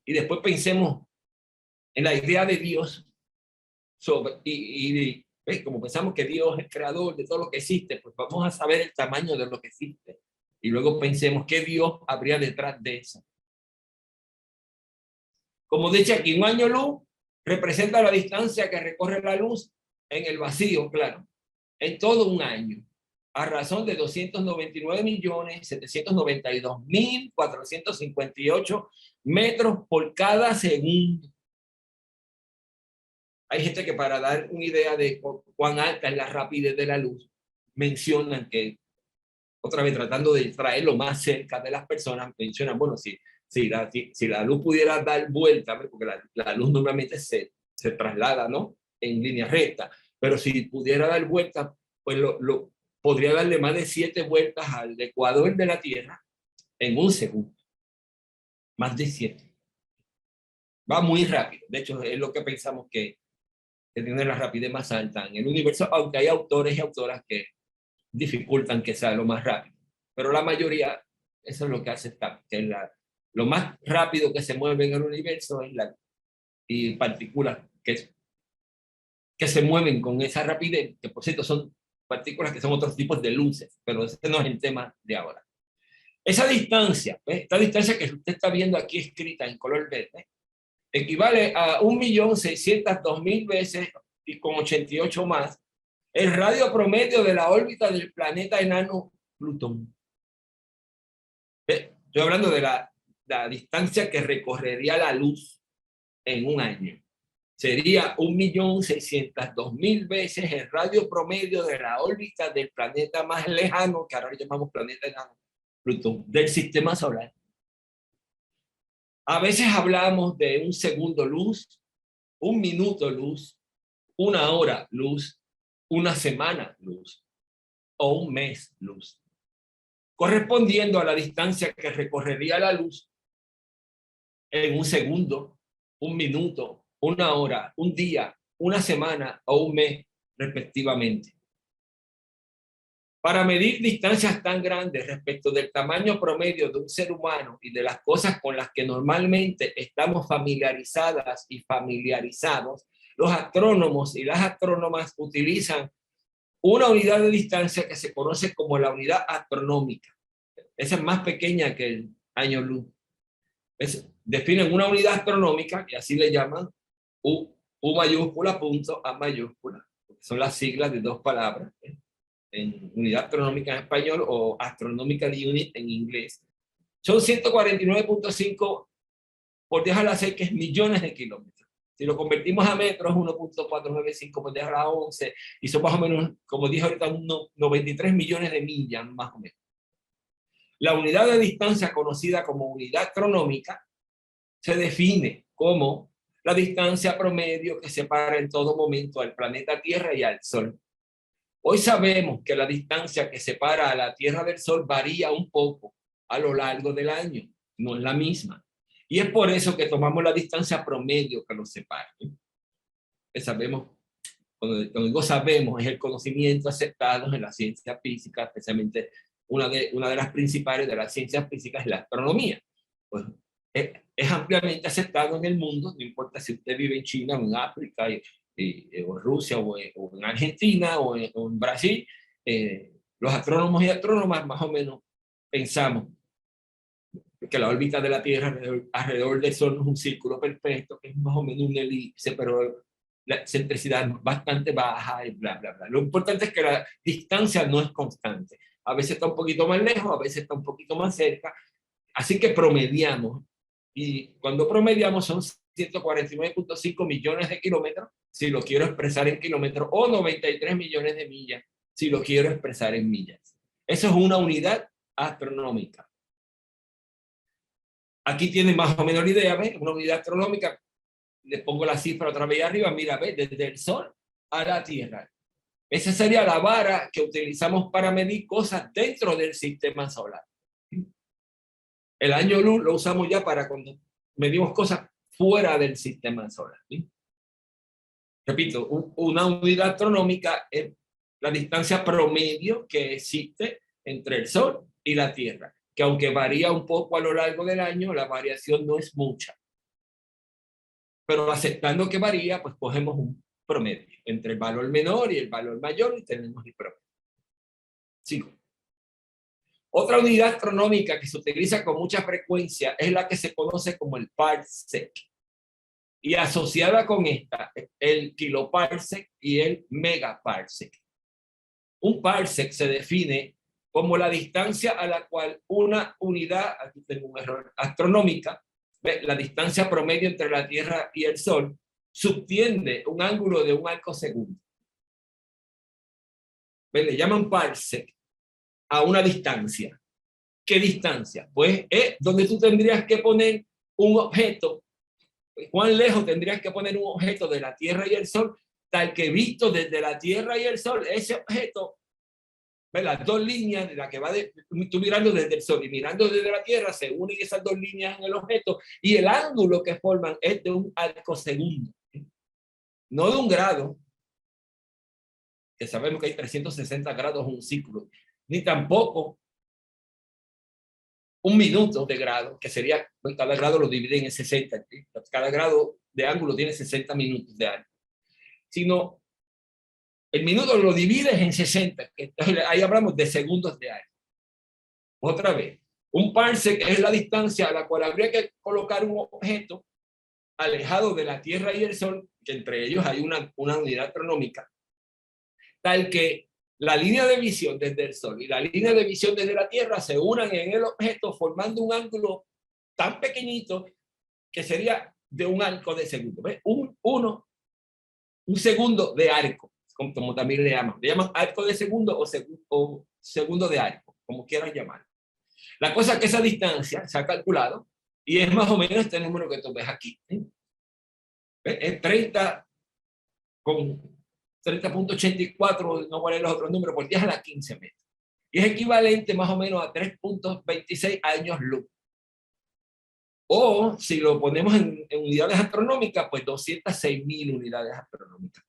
Y después pensemos en la idea de Dios como pensamos que Dios es el creador de todo lo que existe, pues vamos a saber el tamaño de lo que existe. Y luego pensemos qué Dios habría detrás de eso. Como dice aquí, un año luz representa la distancia que recorre la luz en el vacío, claro, en todo un año, a razón de 299.792.458 metros por cada segundo. Hay gente que para dar una idea de cuán alta es la rapidez de la luz, mencionan que, otra vez tratando de traerlo más cerca de las personas, mencionan, bueno, si la luz pudiera dar vuelta, porque la luz normalmente se traslada, ¿no?, en línea recta, pero si pudiera dar vuelta, pues podría darle más de 7 vueltas al ecuador de la Tierra en un segundo. Más de 7. Va muy rápido. De hecho, es lo que pensamos que tiene la rapidez más alta en el universo, aunque hay autores y autoras que dificultan que sea lo más rápido. Pero la mayoría, eso es lo que hace que lo más rápido que se mueve en el universo es y partículas que se mueven con esa rapidez, que por cierto son partículas que son otros tipos de luces, pero ese no es el tema de ahora. Esa distancia, esta distancia que usted está viendo aquí escrita en color verde, equivale a 1.602.000 veces y con 88 más el radio promedio de la órbita del planeta enano Plutón. Estoy hablando de la distancia que recorrería la luz en un año. Sería 1.602.000 veces el radio promedio de la órbita del planeta más lejano, que ahora llamamos planeta enano Plutón, del sistema solar. A veces hablamos de un segundo luz, un minuto luz, una hora luz, una semana luz o un mes luz, correspondiendo a la distancia que recorrería la luz en un segundo, un minuto, una hora, un día, una semana o un mes, respectivamente. Para medir distancias tan grandes respecto del tamaño promedio de un ser humano y de las cosas con las que normalmente estamos familiarizadas y familiarizados, los astrónomos y las astrónomas utilizan una unidad de distancia que se conoce como la unidad astronómica. Esa es más pequeña que el año luz. Definen una unidad astronómica y así le llaman U mayúscula, punto, A mayúscula. Son las siglas de dos palabras, en unidad astronómica en español o astronomical unit en inglés. Son 149.5 por 10 a la 6, que es millones de kilómetros. Si lo convertimos a metros, 1.495 por 10 a la 11, y son más o menos, como dije ahorita, unos 93 millones de millas, más o menos. La unidad de distancia conocida como unidad astronómica se define como la distancia promedio que separa en todo momento al planeta Tierra y al Sol. Hoy sabemos que la distancia que separa a la Tierra del Sol varía un poco a lo largo del año, no es la misma. Y es por eso que tomamos la distancia promedio que los separa. Sabemos, cuando digo sabemos, es el conocimiento aceptado en la ciencia física, especialmente una de las principales de las ciencias físicas es la astronomía. Pues es ampliamente aceptado en el mundo, no importa si usted vive en China o en África, o en Rusia, o en Argentina, o en Brasil. Los astrónomos y astrónomas más o menos pensamos que la órbita de la Tierra alrededor del Sol no es un círculo perfecto, que es más o menos una elipse, pero la excentricidad es bastante baja y bla, bla, bla. Lo importante es que la distancia no es constante. A veces está un poquito más lejos, a veces está un poquito más cerca. Así que promediamos. Y cuando promediamos son 149.5 millones de kilómetros, si lo quiero expresar en kilómetros, o 93 millones de millas, si lo quiero expresar en millas. Eso es una unidad astronómica. Aquí tienen más o menos la idea, ¿ves? Una unidad astronómica, les pongo la cifra otra vez arriba, mira, ¿ves? Desde el Sol a la Tierra. Esa sería la vara que utilizamos para medir cosas dentro del sistema solar. El año luz lo usamos ya para cuando medimos cosas fuera del sistema solar. ¿Sí? Repito, una unidad astronómica es la distancia promedio que existe entre el Sol y la Tierra, que aunque varía un poco a lo largo del año, la variación no es mucha. Pero aceptando que varía, pues cogemos un promedio entre el valor menor y el valor mayor y tenemos el promedio. Sigo. Otra unidad astronómica que se utiliza con mucha frecuencia es la que se conoce como el parsec. Y asociada con esta, el kiloparsec y el megaparsec. Un parsec se define como la distancia a la cual una unidad, aquí tengo un error, astronómica, la distancia promedio entre la Tierra y el Sol, subtiende un ángulo de un arcosegundo. Le llaman parsec a una distancia. ¿Qué distancia? Pues es donde tú tendrías que poner un objeto. ¿Cuán lejos tendrías que poner un objeto de la Tierra y el Sol? Tal que visto desde la Tierra y el Sol, ese objeto, las dos líneas de la que va tú mirando desde el Sol y mirando desde la Tierra, se unen esas dos líneas en el objeto y el ángulo que forman es de un arcosegundo, no de un grado, que sabemos que hay 360 grados en un círculo, ni tampoco un minuto de grado, que sería, cada grado lo dividen en 60, ¿sí? Cada grado de ángulo tiene 60 minutos de ángulo, sino el minuto lo divides en 60, entonces ahí hablamos de segundos de ángulo. Otra vez, un parsec es la distancia a la cual habría que colocar un objeto alejado de la Tierra y el Sol, que entre ellos hay una unidad astronómica, tal que la línea de visión desde el Sol y la línea de visión desde la Tierra se unan en el objeto formando un ángulo tan pequeñito que sería de un arco de segundo. ¿Ves? Un segundo de arco, como también le llaman arco de segundo o segundo de arco, como quieras llamar. La cosa es que esa distancia se ha calculado y es más o menos este número que tú ves aquí. ¿Ves? Es 30 con 30.84, no cuál es los otros números, por 10 a la 15 metros. Y es equivalente más o menos a 3.26 años luz. O si lo ponemos en unidades astronómicas, pues 206.000 unidades astronómicas.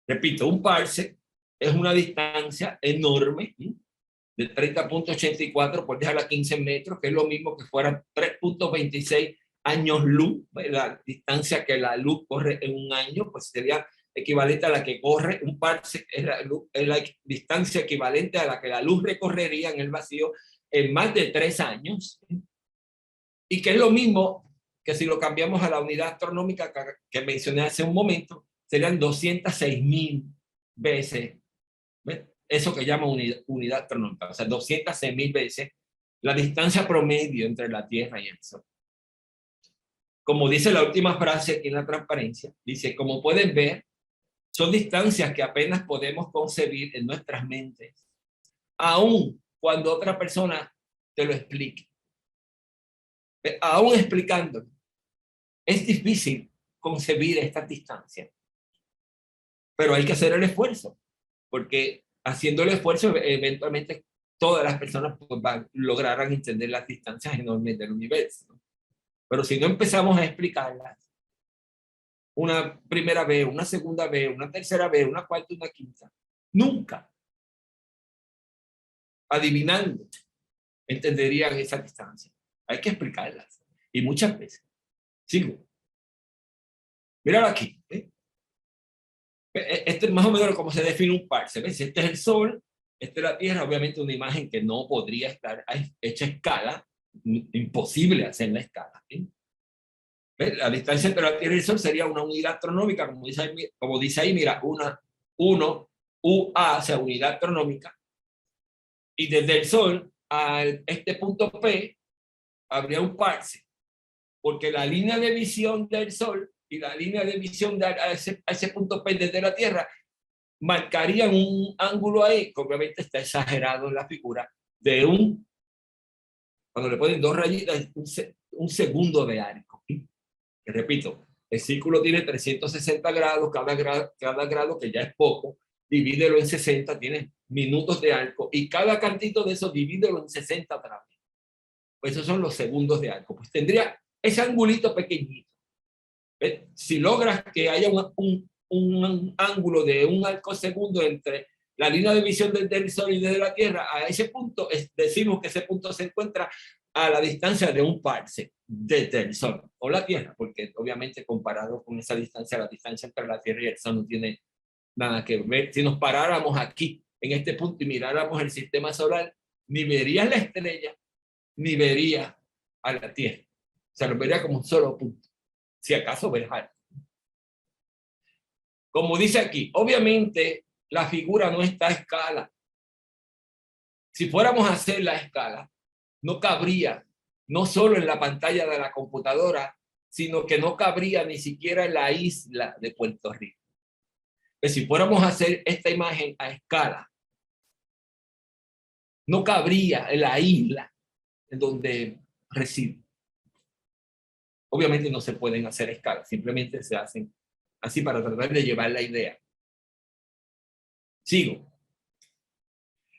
Repito, un parsec es una distancia enorme, de 30.84 por 10 a la 15 metros, que es lo mismo que fueran 3.26 años luz. La distancia que la luz corre en un año, pues sería equivalente a la que corre un parsec, es la distancia equivalente a la que la luz recorrería en el vacío en más de 3 años. Y que es lo mismo que si lo cambiamos a la unidad astronómica que mencioné hace un momento, serían 206.000 veces, ¿ves? Eso que llama unidad astronómica, o sea, 206.000 veces la distancia promedio entre la Tierra y el Sol. Como dice la última frase aquí en la transparencia, dice, como pueden ver, son distancias que apenas podemos concebir en nuestras mentes, aun cuando otra persona te lo explique. Aún explicándolo, es difícil concebir estas distancias, pero hay que hacer el esfuerzo, porque haciendo el esfuerzo, eventualmente todas las personas pues, lograrán entender las distancias enormes del universo, ¿no? Pero si no empezamos a explicarlas, una primera vez, una segunda vez, una tercera vez, una cuarta y una quinta, nunca, adivinando, entenderían esa distancia. Hay que explicarlas. Y muchas veces. Sigo. Míralo aquí. Este es más o menos como se define un parsec. ¿Ves? Este es el Sol, esta es la Tierra. Obviamente una imagen que no podría estar hecha a escala. Imposible hacer la escala. ¿Ves? La distancia entre la Tierra y el Sol sería una unidad astronómica, como dice ahí, mira, 1 UA, o sea, unidad astronómica. Y desde el Sol a este punto P, habría un parsec, porque la línea de visión del Sol y la línea de visión a ese punto P desde la Tierra marcarían un ángulo ahí, que obviamente está exagerado en la figura, de cuando le ponen 2 rayitas, un segundo de arco. Y repito, el círculo tiene 360 grados, cada grado, que ya es poco, divídelo en 60, tiene minutos de arco, y cada cantito de eso divídelo en 60 también. Pues esos son los segundos de arco. Pues tendría ese angulito pequeñito. ¿Ves? Si logras que haya un ángulo de un arco segundo entre la línea de visión del Sol y de la Tierra, a ese punto, decimos que ese punto se encuentra a la distancia de un parsec desde el Sol o la Tierra, porque obviamente comparado con esa distancia, la distancia entre la Tierra y el Sol no tiene nada que ver. Si nos paráramos aquí, en este punto, y miráramos el sistema solar, ni verías la estrella, ni vería a la Tierra. O sea, lo vería como un solo punto. Si acaso ves algo. Como dice aquí, obviamente la figura no está a escala. Si fuéramos a hacer la escala, no cabría, no solo en la pantalla de la computadora, sino que no cabría ni siquiera en la isla de Puerto Rico. Pues si fuéramos a hacer esta imagen a escala, no cabría en la isla en donde reside. Obviamente no se pueden hacer escalas, simplemente se hacen así para tratar de llevar la idea. Sigo.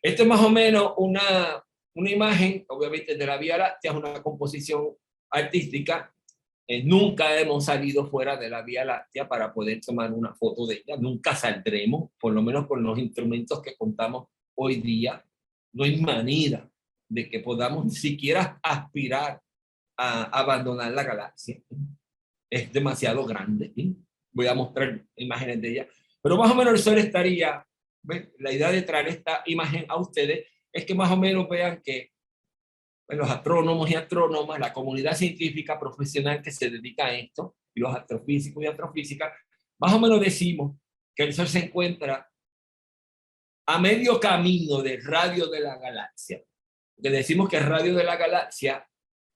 Esto es más o menos una imagen, obviamente de la Vía Láctea, es una composición artística. Nunca hemos salido fuera de la Vía Láctea para poder tomar una foto de ella. Nunca saldremos, por lo menos con los instrumentos que contamos hoy día. No hay manera de que podamos ni siquiera aspirar a abandonar la galaxia. Es demasiado grande. Voy a mostrar imágenes de ella. Pero más o menos el Sol estaría, ¿ven? La idea de traer esta imagen a ustedes es que más o menos vean que los astrónomos y astrónomas, la comunidad científica profesional que se dedica a esto, y los astrofísicos y astrofísicas, más o menos decimos que el Sol se encuentra a medio camino del radio de la galaxia. Que decimos que el radio de la galaxia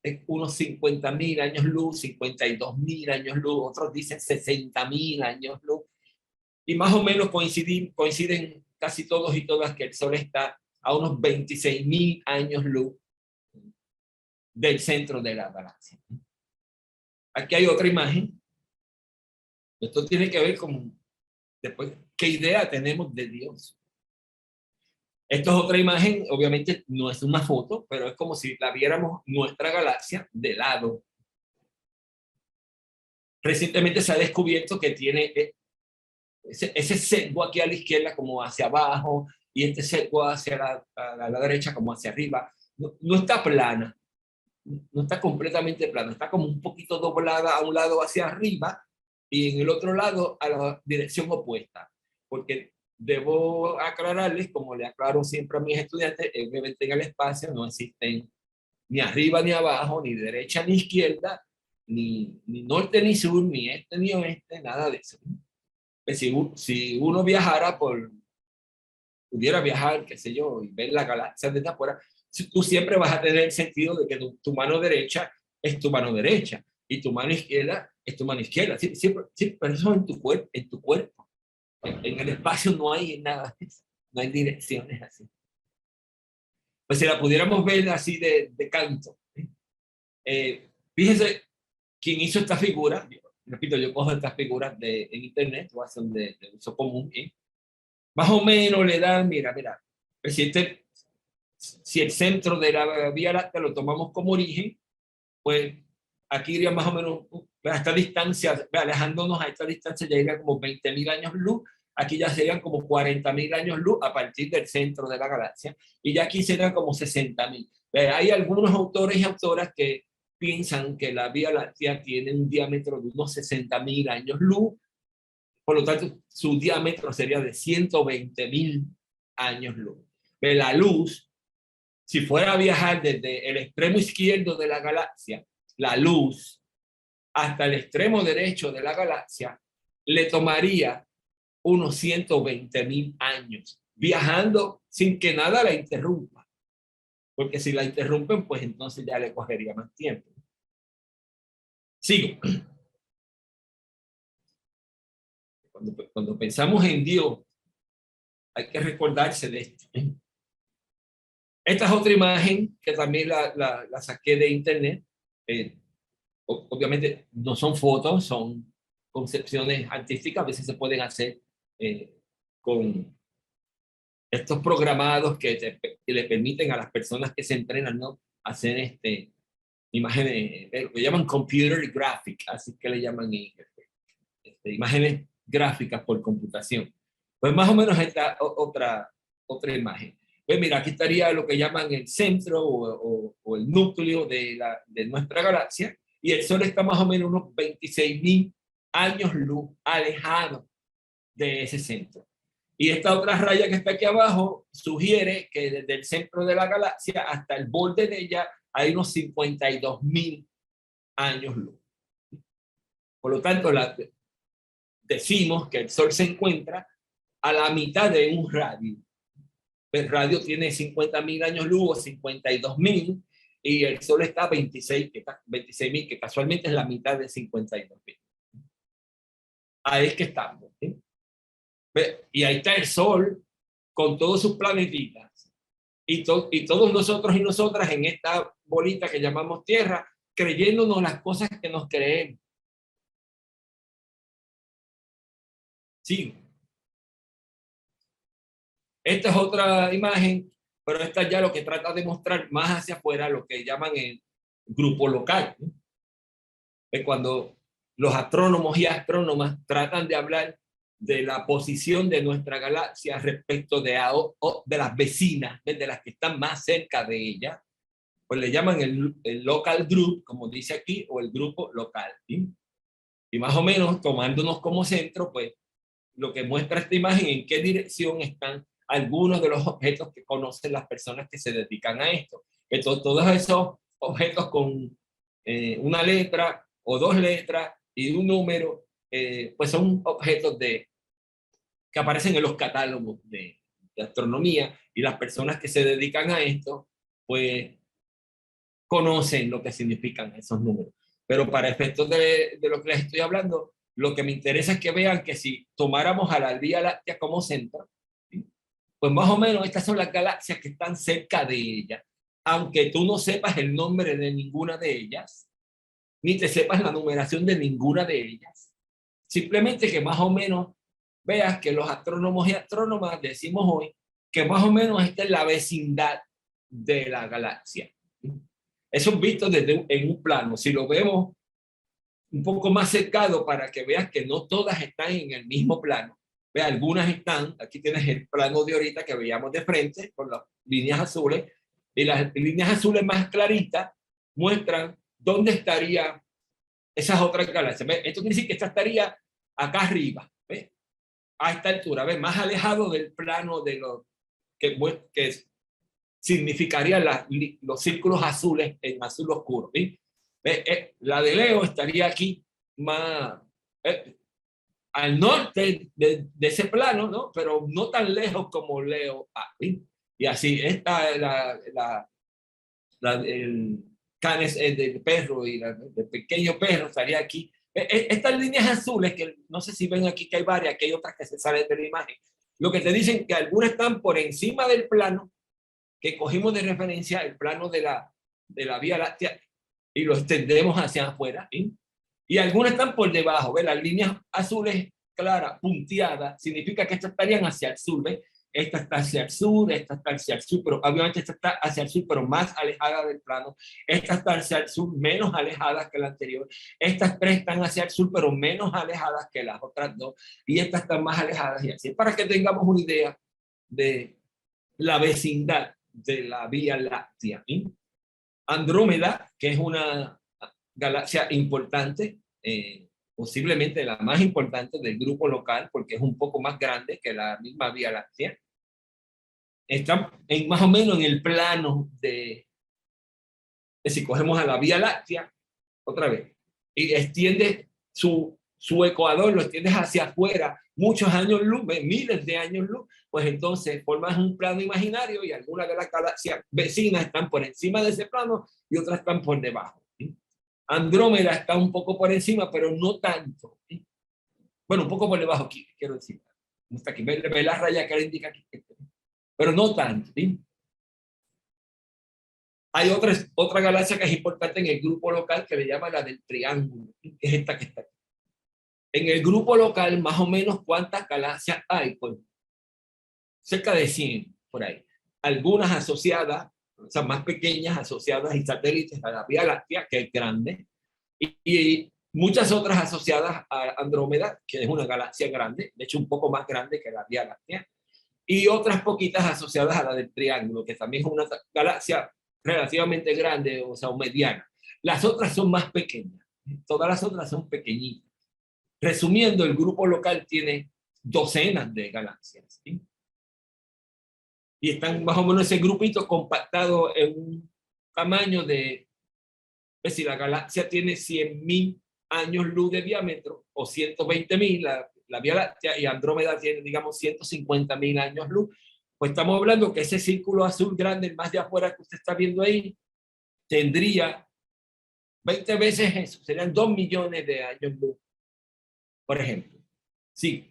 es unos 50.000 años luz, 52.000 años luz, otros dicen 60.000 años luz, y más o menos coinciden casi todos y todas que el Sol está a unos 26.000 años luz del centro de la galaxia. Aquí hay otra imagen Esto tiene que ver con después qué idea tenemos de Dios. Esto es otra imagen, obviamente no es una foto, pero es como si la viéramos nuestra galaxia de lado. Recientemente se ha descubierto que tiene ese sesgo aquí a la izquierda como hacia abajo y este sesgo hacia la derecha como hacia arriba. No está plana, no está completamente plana, está como un poquito doblada a un lado hacia arriba y en el otro lado a la dirección opuesta. Porque debo aclararles, como le aclaro siempre a mis estudiantes, obviamente en el espacio no existen ni arriba ni abajo, ni derecha ni izquierda, ni norte ni sur, ni este ni oeste, nada de eso. Si uno viajara pudiera viajar, qué sé yo, y ver la galaxia desde afuera, tú siempre vas a tener el sentido de que tu mano derecha es tu mano derecha y tu mano izquierda es tu mano izquierda. Siempre, pero eso en tu cuerpo. En el espacio no hay nada, no hay direcciones así. Pues si la pudiéramos ver así de canto. Fíjense quién hizo esta figura. Repito, yo cojo estas figuras en internet, o son de uso común. Más o menos le dan, mira, pues si el centro de la Vía Láctea lo tomamos como origen, pues aquí iría más o menos a esta distancia, alejándonos a esta distancia ya iría como 20.000 años luz. Aquí ya serían como 40.000 años luz a partir del centro de la galaxia, y ya aquí serían como 60.000. Hay algunos autores y autoras que piensan que la Vía Láctea tiene un diámetro de unos 60.000 años luz, por lo tanto su diámetro sería de 120.000 años luz. Pero la luz, si fuera a viajar desde el extremo izquierdo de la galaxia, la luz, hasta el extremo derecho de la galaxia, le tomaría unos 120.000 años, viajando sin que nada la interrumpa. Porque si la interrumpen, pues entonces ya le cogería más tiempo. Sigo. Cuando pensamos en Dios, hay que recordarse de esto. Esta es otra imagen que también la saqué de internet. Obviamente no son fotos, son concepciones artísticas. A veces se pueden hacer con estos programados que le permiten a las personas que se entrenan, ¿no?, hacer imágenes, lo que llaman computer graphic, así que le llaman imágenes gráficas por computación. Pues más o menos esta otra imagen. Pues mira, aquí estaría lo que llaman el centro o el núcleo de nuestra galaxia, y el Sol está más o menos unos 26.000 años luz alejado de ese centro. Y esta otra raya que está aquí abajo sugiere que desde el centro de la galaxia hasta el borde de ella hay unos 52.000 años luz. Por lo tanto, decimos que el Sol se encuentra a la mitad de un radio. El radio tiene 50.000 años luz o 52.000, y el Sol está a 26.000, que casualmente es la mitad de 52.000. Ahí es que estamos, ¿sí? Y ahí está el Sol con todos sus planetitas. Y todos nosotros y nosotras en esta bolita que llamamos Tierra, creyéndonos las cosas que nos creemos. Sí. Esta es otra imagen, pero esta ya lo que trata de mostrar más hacia afuera lo que llaman el grupo local, ¿no? Es cuando los astrónomos y astrónomas tratan de hablar de la posición de nuestra galaxia respecto de las vecinas, de las que están más cerca de ella, pues le llaman el local group, como dice aquí, o el grupo local, ¿sí? Y más o menos tomándonos como centro, pues lo que muestra esta imagen en qué dirección están algunos de los objetos que conocen las personas que se dedican a esto. Todos esos objetos con una letra o dos letras y un número, pues son objetos que aparecen en los catálogos de astronomía, y las personas que se dedican a esto, pues conocen lo que significan esos números. Pero para efectos de lo que les estoy hablando, lo que me interesa es que vean que si tomáramos a la Vía Láctea como centro, ¿sí?, pues más o menos estas son las galaxias que están cerca de ella, aunque tú no sepas el nombre de ninguna de ellas, ni te sepas la numeración de ninguna de ellas. Simplemente que más o menos veas que los astrónomos y astrónomas decimos hoy que más o menos esta es la vecindad de la galaxia. Eso es visto en un plano. Si lo vemos un poco más cercano para que veas que no todas están en el mismo plano. Ve, algunas están, aquí tienes el plano de ahorita que veíamos de frente con las líneas azules, y las líneas azules más claritas muestran dónde estaría esas otras galaxias. ¿Ve? Esto quiere decir que esta estaría acá arriba, ¿ve? A esta altura, ¿ve? Más alejado del plano de lo que significaría los círculos azules en azul oscuro. ¿Sí? La de Leo estaría aquí más al norte de ese plano, ¿no? Pero no tan lejos como Leo. ¿Sí? Y así, el canes del perro y el pequeño perro estaría aquí. Estas líneas azules, que no sé si ven aquí que hay varias, que hay otras que se salen de la imagen, lo que te dicen que algunas están por encima del plano que cogimos de referencia, el plano de la Vía Láctea, y lo extendemos hacia afuera, ¿sí? Y algunas están por debajo, ¿ve? Las líneas azules claras, punteadas, significa que estas estarían hacia el sur, ¿ve? Esta está hacia el sur, esta está hacia el sur, pero obviamente esta está hacia el sur, pero más alejada del plano. Esta está hacia el sur, menos alejada que la anterior. Estas tres están hacia el sur, pero menos alejadas que las otras dos. Y estas están más alejadas y así. Para que tengamos una idea de la vecindad de la Vía Láctea. ¿Sí? Andrómeda, que es una galaxia importante, posiblemente la más importante del grupo local, porque es un poco más grande que la misma Vía Láctea, está más o menos en el plano si cogemos a la Vía Láctea, otra vez, y extiende su ecuador, lo extiendes hacia afuera, muchos años luz, miles de años luz, pues entonces formas un plano imaginario y algunas de las galaxias vecinas están por encima de ese plano y otras están por debajo. ¿Sí? Andrómeda está un poco por encima, pero no tanto. ¿Sí? Bueno, un poco por debajo, quiero decir. Hasta aquí, ve la raya que le indica aquí. Pero no tanto. ¿Sí? Hay otra galaxia que es importante en el grupo local que le llama la del triángulo, que es esta que está aquí. En el grupo local, más o menos, ¿cuántas galaxias hay? Pues cerca de 100 por ahí. Algunas asociadas, o sea, más pequeñas, asociadas y satélites a la Vía Láctea, que es grande, y muchas otras asociadas a Andrómeda, que es una galaxia grande, de hecho un poco más grande que la Vía Láctea, y otras poquitas asociadas a la del Triángulo, que también es una galaxia relativamente grande, o sea, mediana. Las otras son más pequeñas, todas las otras son pequeñitas. Resumiendo, el grupo local tiene docenas de galaxias, ¿sí? Y están más o menos ese grupito compactado en un tamaño de, es decir, la galaxia tiene 100.000 años luz de diámetro, o 120.000, la Vía Láctea, y Andrómeda tiene, digamos, 150.000 años luz. Pues estamos hablando que ese círculo azul grande, el más de afuera que usted está viendo ahí, tendría 20 veces eso, serían 2 millones de años luz, por ejemplo. Sí.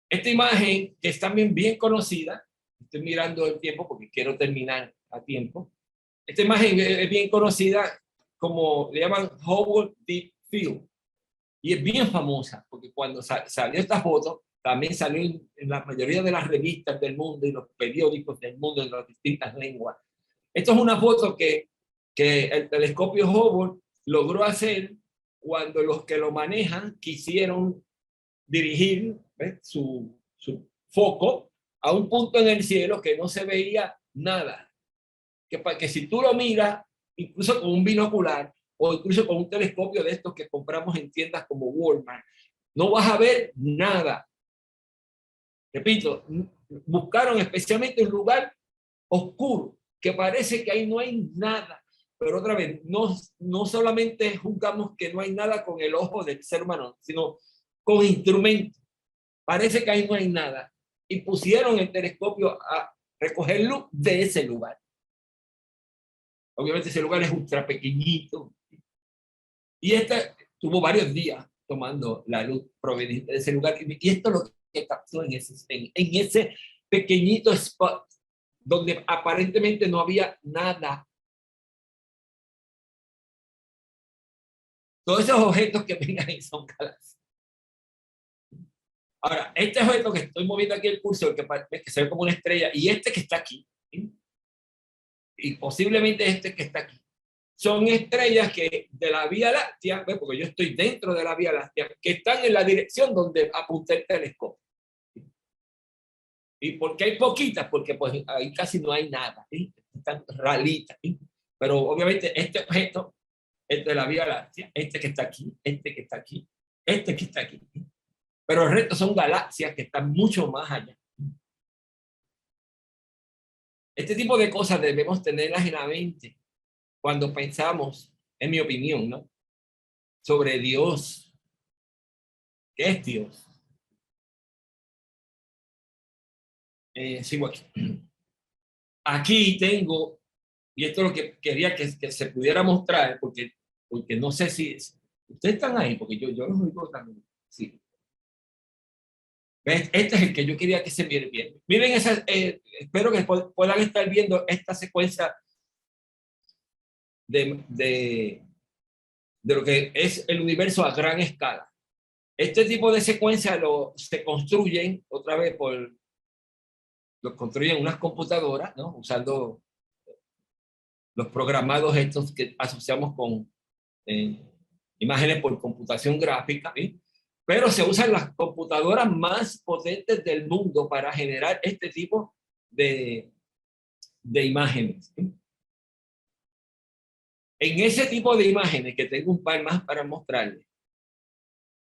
Esta imagen, que es también bien conocida, estoy mirando el tiempo porque quiero terminar a tiempo. Esta imagen es bien conocida como le llaman Hubble Deep Field. Y es bien famosa porque cuando salió esta foto, también salió en la mayoría de las revistas del mundo y los periódicos del mundo en las distintas lenguas. Esto es una foto que el telescopio Hubble logró hacer cuando los que lo manejan quisieron dirigir su foco a un punto en el cielo que no se veía nada. Que si tú lo miras, incluso con un binocular o incluso con un telescopio de estos que compramos en tiendas como Walmart, no vas a ver nada. Repito, buscaron especialmente un lugar oscuro, que parece que ahí no hay nada. Pero otra vez, no solamente juzgamos que no hay nada con el ojo del ser humano, sino con instrumentos. Parece que ahí no hay nada. Y pusieron el telescopio a recoger luz de ese lugar. Obviamente ese lugar es ultra pequeñito. Y tuvo varios días tomando la luz proveniente de ese lugar. Y esto es lo que captó en ese pequeñito spot donde aparentemente no había nada. Todos esos objetos que ven ahí son galaxias. Ahora, este objeto que estoy moviendo aquí el cursor, que se ve como una estrella, y este que está aquí, ¿sí? Y posiblemente este que está aquí, son estrellas que de la Vía Láctea, porque yo estoy dentro de la Vía Láctea, que están en la dirección donde apunta el telescopio. ¿Y por qué hay poquitas? Porque pues ahí casi no hay nada, ¿sí? Están ralitas, ¿sí? Pero obviamente este objeto es de la Vía Láctea, este que está aquí, este que está aquí, este que está aquí. Pero el resto son galaxias que están mucho más allá. Este tipo de cosas debemos tenerlas en la mente cuando pensamos, en mi opinión, ¿no?, sobre Dios. ¿Qué es Dios? Sigo aquí. Aquí tengo, y esto es lo que quería que se pudiera mostrar, porque no sé si ustedes están ahí, porque yo los oigo también. Sí. ¿Ves? Este es el que yo quería que se viera bien. Miren, espero que puedan estar viendo esta secuencia de lo que es el universo a gran escala. Este tipo de secuencias se construyen otra vez los construyen unas computadoras, ¿no?, usando los programados estos que asociamos con imágenes por computación gráfica, ¿sí? Pero se usan las computadoras más potentes del mundo para generar este tipo de imágenes, ¿sí? En ese tipo de imágenes, que tengo un par más para mostrarles,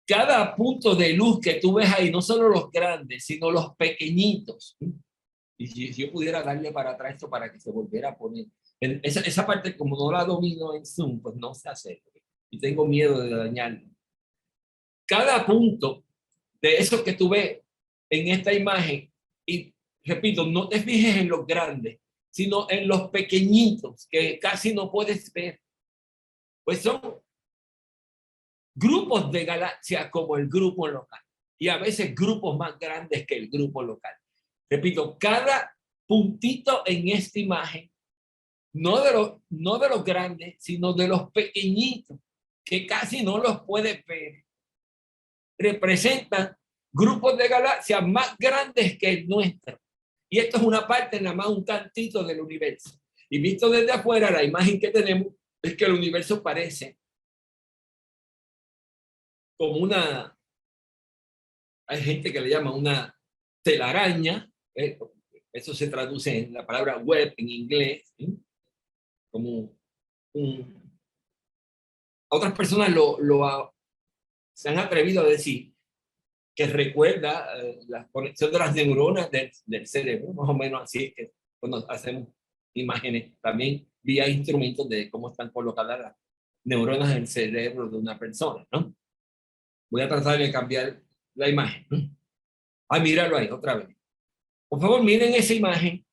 cada punto de luz que tú ves ahí, no solo los grandes, sino los pequeñitos. Y si yo pudiera darle para atrás esto para que se volviera a poner. Esa parte, como no la domino en Zoom, pues no se hace. Y tengo miedo de dañarlo. Cada punto de eso que tú ves en esta imagen, y repito, no te fijes en los grandes, sino en los pequeñitos que casi no puedes ver. Pues son grupos de galaxias como el grupo local, y a veces grupos más grandes que el grupo local. Repito, cada puntito en esta imagen, no de los grandes, sino de los pequeñitos, que casi no los puedes ver, representan grupos de galaxias más grandes que el nuestro. Y esto es una parte, nada más un cantito del universo. Y visto desde afuera, la imagen que tenemos es que el universo parece como una, hay gente que le llama una telaraña, eso se traduce en la palabra web en inglés, ¿sí?, como otras personas se han atrevido a decir que recuerda la conexión de las neuronas del cerebro, más o menos así es que cuando hacemos imágenes también vía instrumentos de cómo están colocadas las neuronas del cerebro de una persona, ¿no? Voy a tratar de cambiar la imagen. Míralo ahí otra vez. Por favor, miren esa imagen.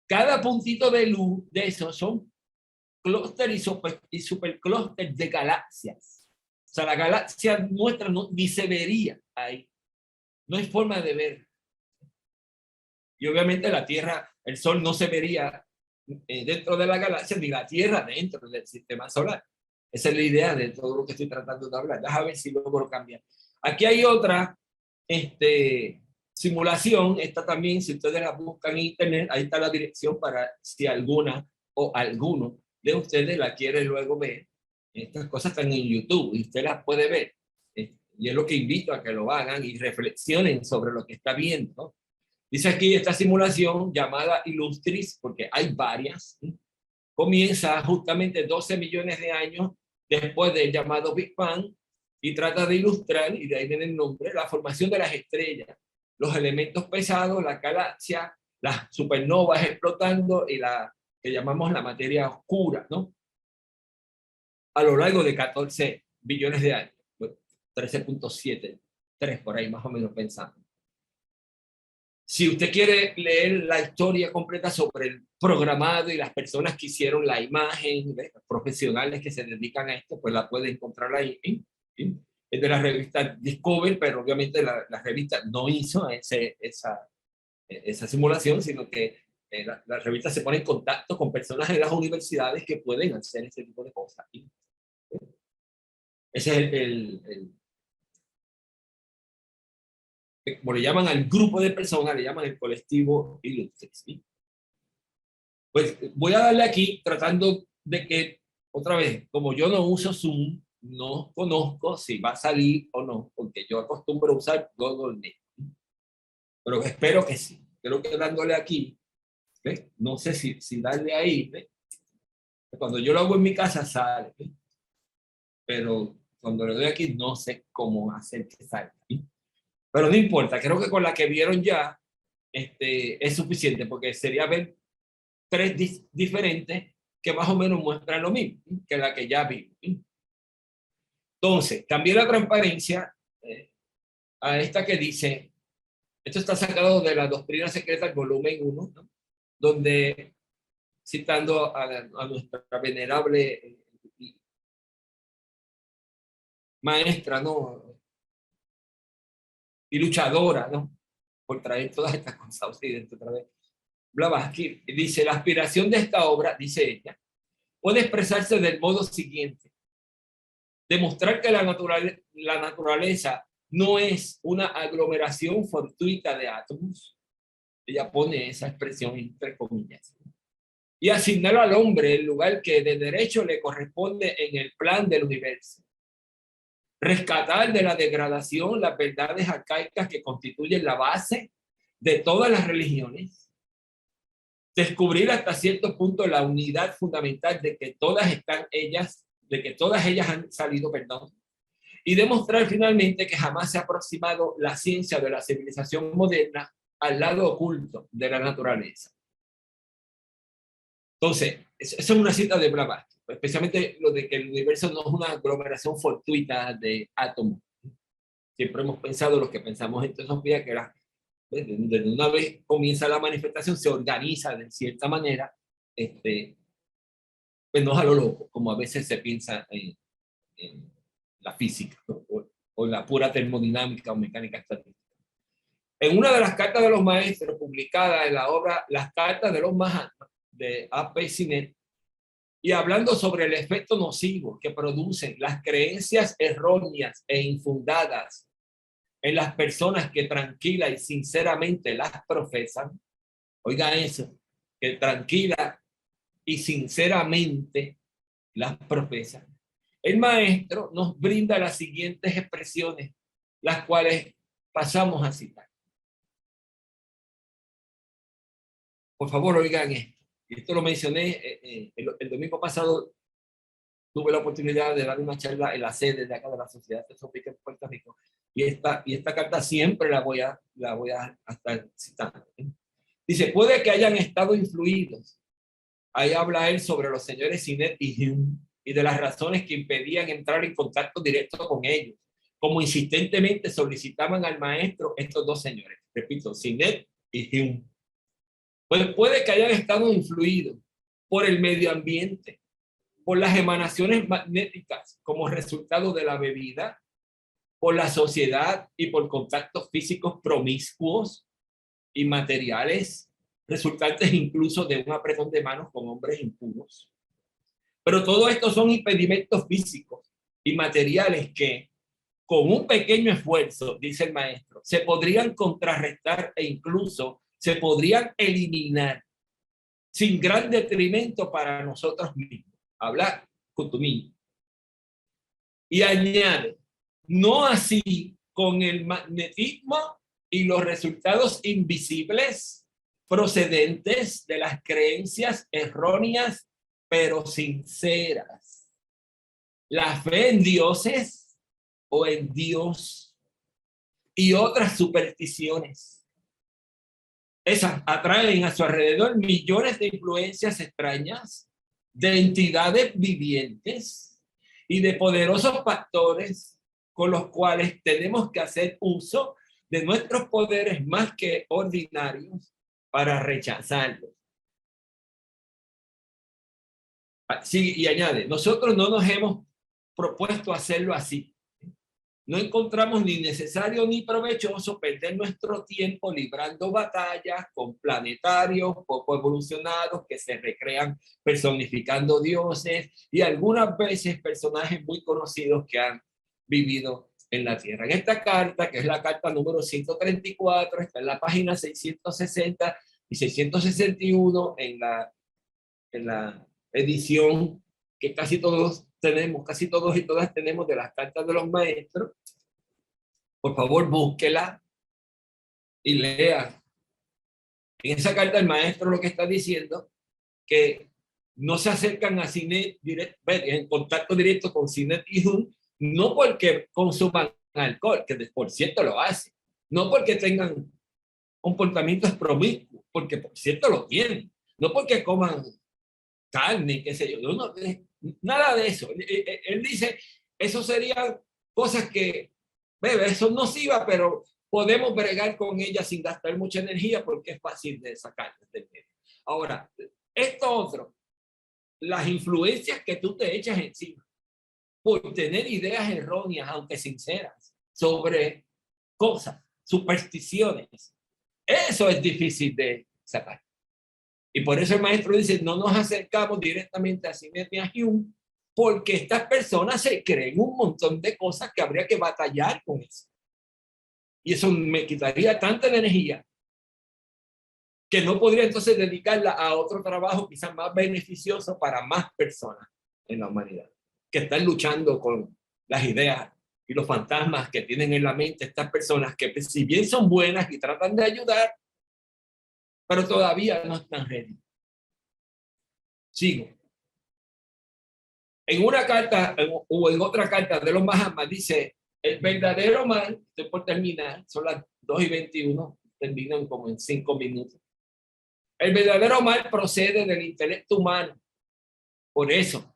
Cada puntito de luz de esos son clústeres y superclústeres de galaxias. O sea, la galaxia nuestra ni se vería ahí. No hay forma de ver. Y obviamente la Tierra, el Sol no se vería dentro de la galaxia, ni la Tierra dentro del sistema solar. Esa es la idea de todo lo que estoy tratando de hablar. Déjame ver si logro cambiar. Aquí hay otra simulación. Esta también, si ustedes la buscan en internet, ahí está la dirección para si alguna o alguno de ustedes la quiere luego ver. Estas cosas están en YouTube y usted las puede ver. Y es lo que invito a que lo hagan y reflexionen sobre lo que está viendo. Dice aquí, esta simulación llamada Illustris, porque hay varias, comienza justamente 12 millones de años después del llamado Big Bang y trata de ilustrar, y de ahí viene el nombre, la formación de las estrellas, los elementos pesados, la galaxia, las supernovas explotando y la que llamamos la materia oscura, ¿no?, a lo largo de 14 billones de años, 13.73 por ahí más o menos pensando. Si usted quiere leer la historia completa sobre el programado y las personas que hicieron la imagen, los profesionales que se dedican a esto, pues la puede encontrar ahí. Es de la revista Discover, pero obviamente la revista no hizo esa simulación, sino que la revista se pone en contacto con personas en las universidades que pueden hacer ese tipo de cosas. Ese es como le llaman al grupo de personas, le llaman el colectivo ilustre, ¿sí? Pues voy a darle aquí tratando de que, otra vez, como yo no uso Zoom, no conozco si va a salir o no, porque yo acostumbro a usar Google Meet. Pero espero que sí. Creo que dándole aquí, ¿ves? No sé si darle ahí, ¿ves? Cuando yo lo hago en mi casa sale, ¿ves? Pero cuando le doy aquí no sé cómo hacer que salga, ¿sí? Pero no importa, creo que con la que vieron ya es suficiente, porque sería ver tres diferentes que más o menos muestran lo mismo, ¿sí? Que la que ya vimos, ¿sí? Entonces, cambié la transparencia a esta que dice, esto está sacado de la Doctrina Secreta, el volumen 1, ¿no? Donde, citando a nuestra venerable maestra, ¿no? Y luchadora, ¿no? Por traer todas estas cosas a Occidente otra vez. Blavatsky dice, la aspiración de esta obra, dice ella, puede expresarse del modo siguiente: demostrar que la naturaleza no es una aglomeración fortuita de átomos. Ella pone esa expresión entre comillas. Y asignar al hombre el lugar que de derecho le corresponde en el plan del universo. Rescatar de la degradación las verdades arcaicas que constituyen la base de todas las religiones. Descubrir hasta cierto punto la unidad fundamental de que todas ellas han salido, perdón. Y demostrar finalmente que jamás se ha aproximado la ciencia de la civilización moderna al lado oculto de la naturaleza. Entonces, esa es una cita de Blavatsky, especialmente lo de que el universo no es una aglomeración fortuita de átomos. Siempre hemos pensado, los que pensamos en teosofía, que desde una vez comienza la manifestación, se organiza de cierta manera, pues no es a lo loco, como a veces se piensa en la física, ¿no? o la pura termodinámica o mecánica estática. En una de las cartas de los maestros, publicada en la obra Las cartas de los Mahatmas, de A.P. Sinet, y hablando sobre el efecto nocivo que producen las creencias erróneas e infundadas en las personas que tranquila y sinceramente las profesan, oiga eso, que tranquila y sinceramente las profesan, el maestro nos brinda las siguientes expresiones, las cuales pasamos a citar. Por favor, oigan esto. Y esto lo mencioné el domingo pasado. Tuve la oportunidad de dar una charla en la sede de acá de la Sociedad Teosófica en Puerto Rico. Y esta carta siempre la voy a estar citando. Dice, puede que hayan estado influidos. Ahí habla él sobre los señores Sinet y Hume y de las razones que impedían entrar en contacto directo con ellos, como insistentemente solicitaban al maestro estos dos señores. Repito, Sinet y Hume. Pues puede que hayan estado influidos por el medio ambiente, por las emanaciones magnéticas como resultado de la bebida, por la sociedad y por contactos físicos promiscuos y materiales, resultantes incluso de un apretón de manos con hombres impuros. Pero todo esto son impedimentos físicos y materiales que, con un pequeño esfuerzo, dice el maestro, se podrían contrarrestar e incluso se podrían eliminar sin gran detrimento para nosotros mismos. Habla Kuthumi. Y añade, no así con el magnetismo y los resultados invisibles procedentes de las creencias erróneas pero sinceras. La fe en dioses o en Dios y otras supersticiones. Esas atraen a su alrededor millones de influencias extrañas, de entidades vivientes y de poderosos factores con los cuales tenemos que hacer uso de nuestros poderes más que ordinarios para rechazarlos. Sí, y añade, nosotros no nos hemos propuesto hacerlo así. no encontramos ni necesario ni provechoso perder nuestro tiempo librando batallas con planetarios poco evolucionados que se recrean personificando dioses y algunas veces personajes muy conocidos que han vivido en la Tierra. En esta carta, que es la carta número 134, está en la página 660 y 661 en la edición que casi todos y todas tenemos de las cartas de los maestros. Por favor, búsquela y lea. En esa carta el maestro lo que está diciendo que no se acercan a Sinet en contacto directo con Sinet y Jung, no porque consuman alcohol, que por cierto lo hace, no porque tengan comportamientos promiscuos, porque por cierto lo tienen, no porque coman carne, qué sé yo, no, nada de eso. Él dice, eso serían cosas que, eso no sirva, pero podemos bregar con ellas sin gastar mucha energía porque es fácil de sacar del medio. Ahora, esto otro, las influencias que tú te echas encima por tener ideas erróneas, aunque sinceras, sobre cosas, supersticiones, eso es difícil de sacar. Y por eso el maestro dice, no nos acercamos directamente a Sinet ni a Jung, porque estas personas se creen un montón de cosas que habría que batallar con eso. Y eso me quitaría tanta energía que no podría entonces dedicarla a otro trabajo quizás más beneficioso para más personas en la humanidad, que están luchando con las ideas y los fantasmas que tienen en la mente estas personas que si bien son buenas y tratan de ayudar, pero todavía no están ready. Sigo. En una carta o en otra carta de los Mahatmas dice, el verdadero mal, estoy por terminar, son las 2:21, terminan como en 5 minutos. El verdadero mal procede del intelecto humano. Por eso,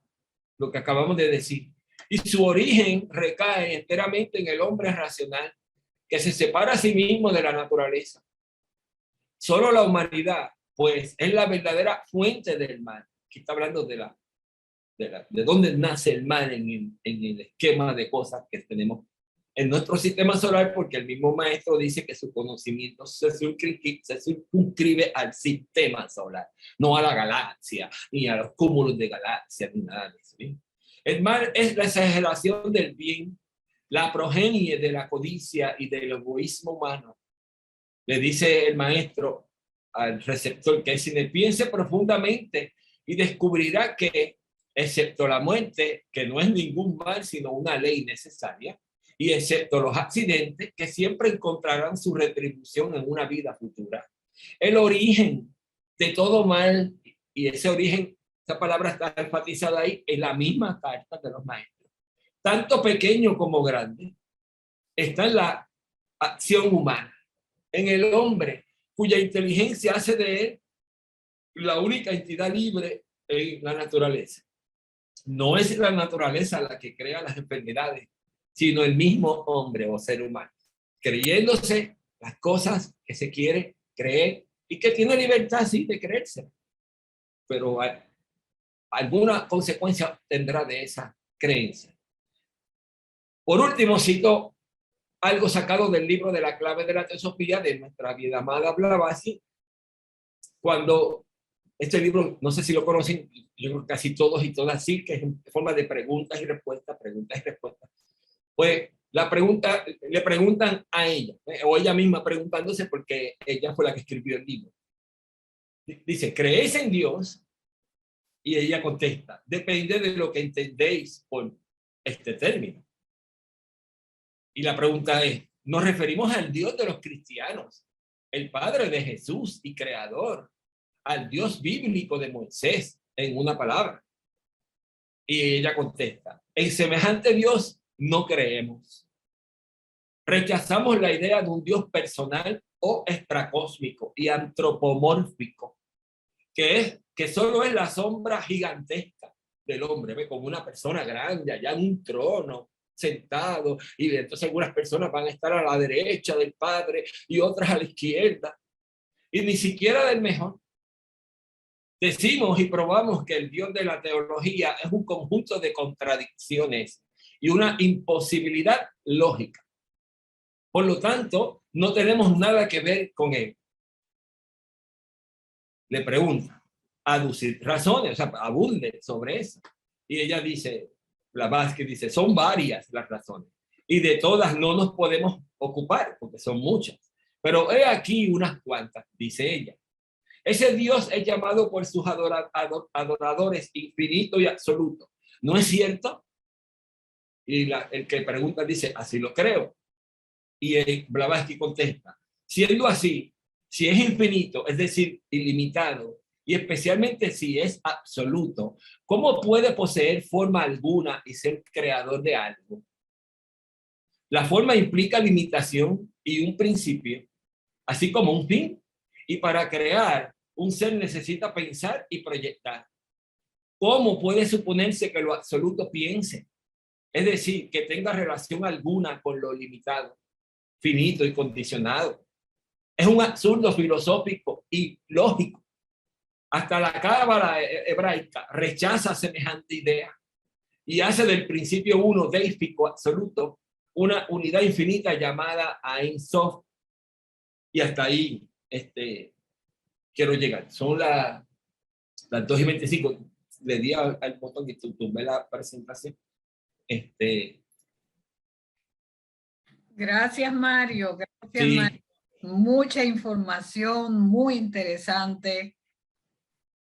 lo que acabamos de decir. Y su origen recae enteramente en el hombre racional, que se separa a sí mismo de la naturaleza. Solo la humanidad, pues, es la verdadera fuente del mal. Aquí está hablando de dónde nace el mal en el esquema de cosas que tenemos en nuestro sistema solar, porque el mismo maestro dice que su conocimiento se circunscribe al sistema solar, no a la galaxia, ni a los cúmulos de galaxias, ni nada de eso. ¿Sí? El mal es la exageración del bien, la progenie de la codicia y del egoísmo humano. Le dice el maestro al receptor que si le piense profundamente y descubrirá que, excepto la muerte, que no es ningún mal sino una ley necesaria, y excepto los accidentes que siempre encontrarán su retribución en una vida futura. El origen de todo mal, y ese origen, esa palabra está enfatizada ahí en la misma carta de los maestros, tanto pequeño como grande, está en la acción humana, en el hombre, cuya inteligencia hace de él la única entidad libre en la naturaleza. No es la naturaleza la que crea las enfermedades, sino el mismo hombre o ser humano, creyéndose las cosas que se quiere creer y que tiene libertad sí de creerse, pero alguna consecuencia tendrá de esa creencia. Por último, cito algo sacado del libro de la clave de la teosofía de nuestra bien amada Blavatsky, cuando este libro, no sé si lo conocen, yo creo que casi todos y todas sí, que es en forma de preguntas y respuestas, pues le preguntan a ella, o ella misma preguntándose porque ella fue la que escribió el libro. Dice, ¿creéis en Dios? Y ella contesta, depende de lo que entendéis por este término. Y la pregunta es, nos referimos al Dios de los cristianos, el Padre de Jesús y Creador, al Dios bíblico de Moisés, en una palabra. Y ella contesta, en semejante Dios no creemos. Rechazamos la idea de un Dios personal o extracósmico y antropomórfico, que solo es la sombra gigantesca del hombre, ¿ve? Como una persona grande allá en un trono, sentado, y entonces algunas personas van a estar a la derecha del Padre y otras a la izquierda, y ni siquiera del mejor. Decimos y probamos que el Dios de la teología es un conjunto de contradicciones y una imposibilidad lógica. Por lo tanto, no tenemos nada que ver con él. Le pregunta, aducir razones, o sea, abunde sobre eso. Y ella dice, Blavatsky dice, son varias las razones y de todas no nos podemos ocupar porque son muchas. Pero he aquí unas cuantas, dice ella. Ese Dios es llamado por sus adoradores infinito y absoluto. ¿No es cierto? Y el que pregunta dice, así lo creo. Y Blavatsky contesta, siendo así, si es infinito, es decir, ilimitado, y especialmente si es absoluto, ¿cómo puede poseer forma alguna y ser creador de algo? La forma implica limitación y un principio, así como un fin. Y para crear, un ser necesita pensar y proyectar. ¿Cómo puede suponerse que lo absoluto piense? Es decir, que tenga relación alguna con lo limitado, finito y condicionado. Es un absurdo filosófico y lógico. Hasta la cábala hebraica rechaza semejante idea y hace del principio uno deístico absoluto una unidad infinita llamada Ein Sof. Y hasta ahí quiero llegar. Son las 2:25. Le di al botón y tumbé la presentación. Gracias, Mario. Gracias, Sí. Mario. Mucha información, muy interesante.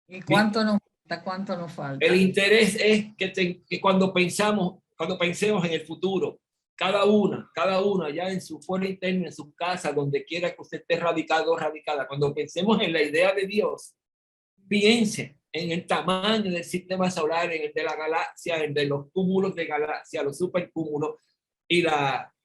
¿Y cuánto nos falta? ¿Cuánto nos falta? El interés es que cuando pensemos en el futuro, cada una ya en su fuero interno, en su casa, donde quiera que usted esté radicado o radicada, cuando pensemos en la idea de Dios, piense en el tamaño del sistema solar, en el de la galaxia, en el de los cúmulos de galaxia, los supercúmulos, y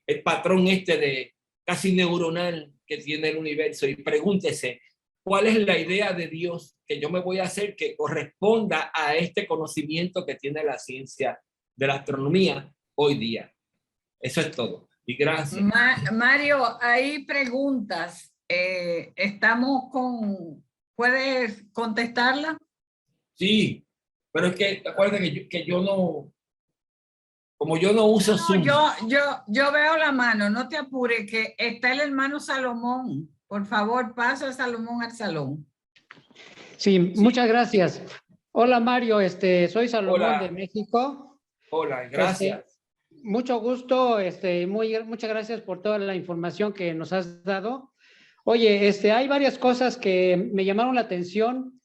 el patrón de casi neuronal que tiene el universo, y pregúntese, ¿cuál es la idea de Dios que yo me voy a hacer que corresponda a este conocimiento que tiene la ciencia de la astronomía hoy día? Eso es todo. Y gracias. Mario, hay preguntas. ¿Puedes contestarla? Sí, pero es que acuérdense que yo no, como yo no uso Zoom. Yo veo la mano, no te apures, que está el hermano Salomón. Por favor, pasa a Salomón al salón. Sí, muchas gracias. Hola Mario, soy Salomón. Hola. De México. Hola, gracias. Mucho gusto, muchas gracias por toda la información que nos has dado. Oye, hay varias cosas que me llamaron la atención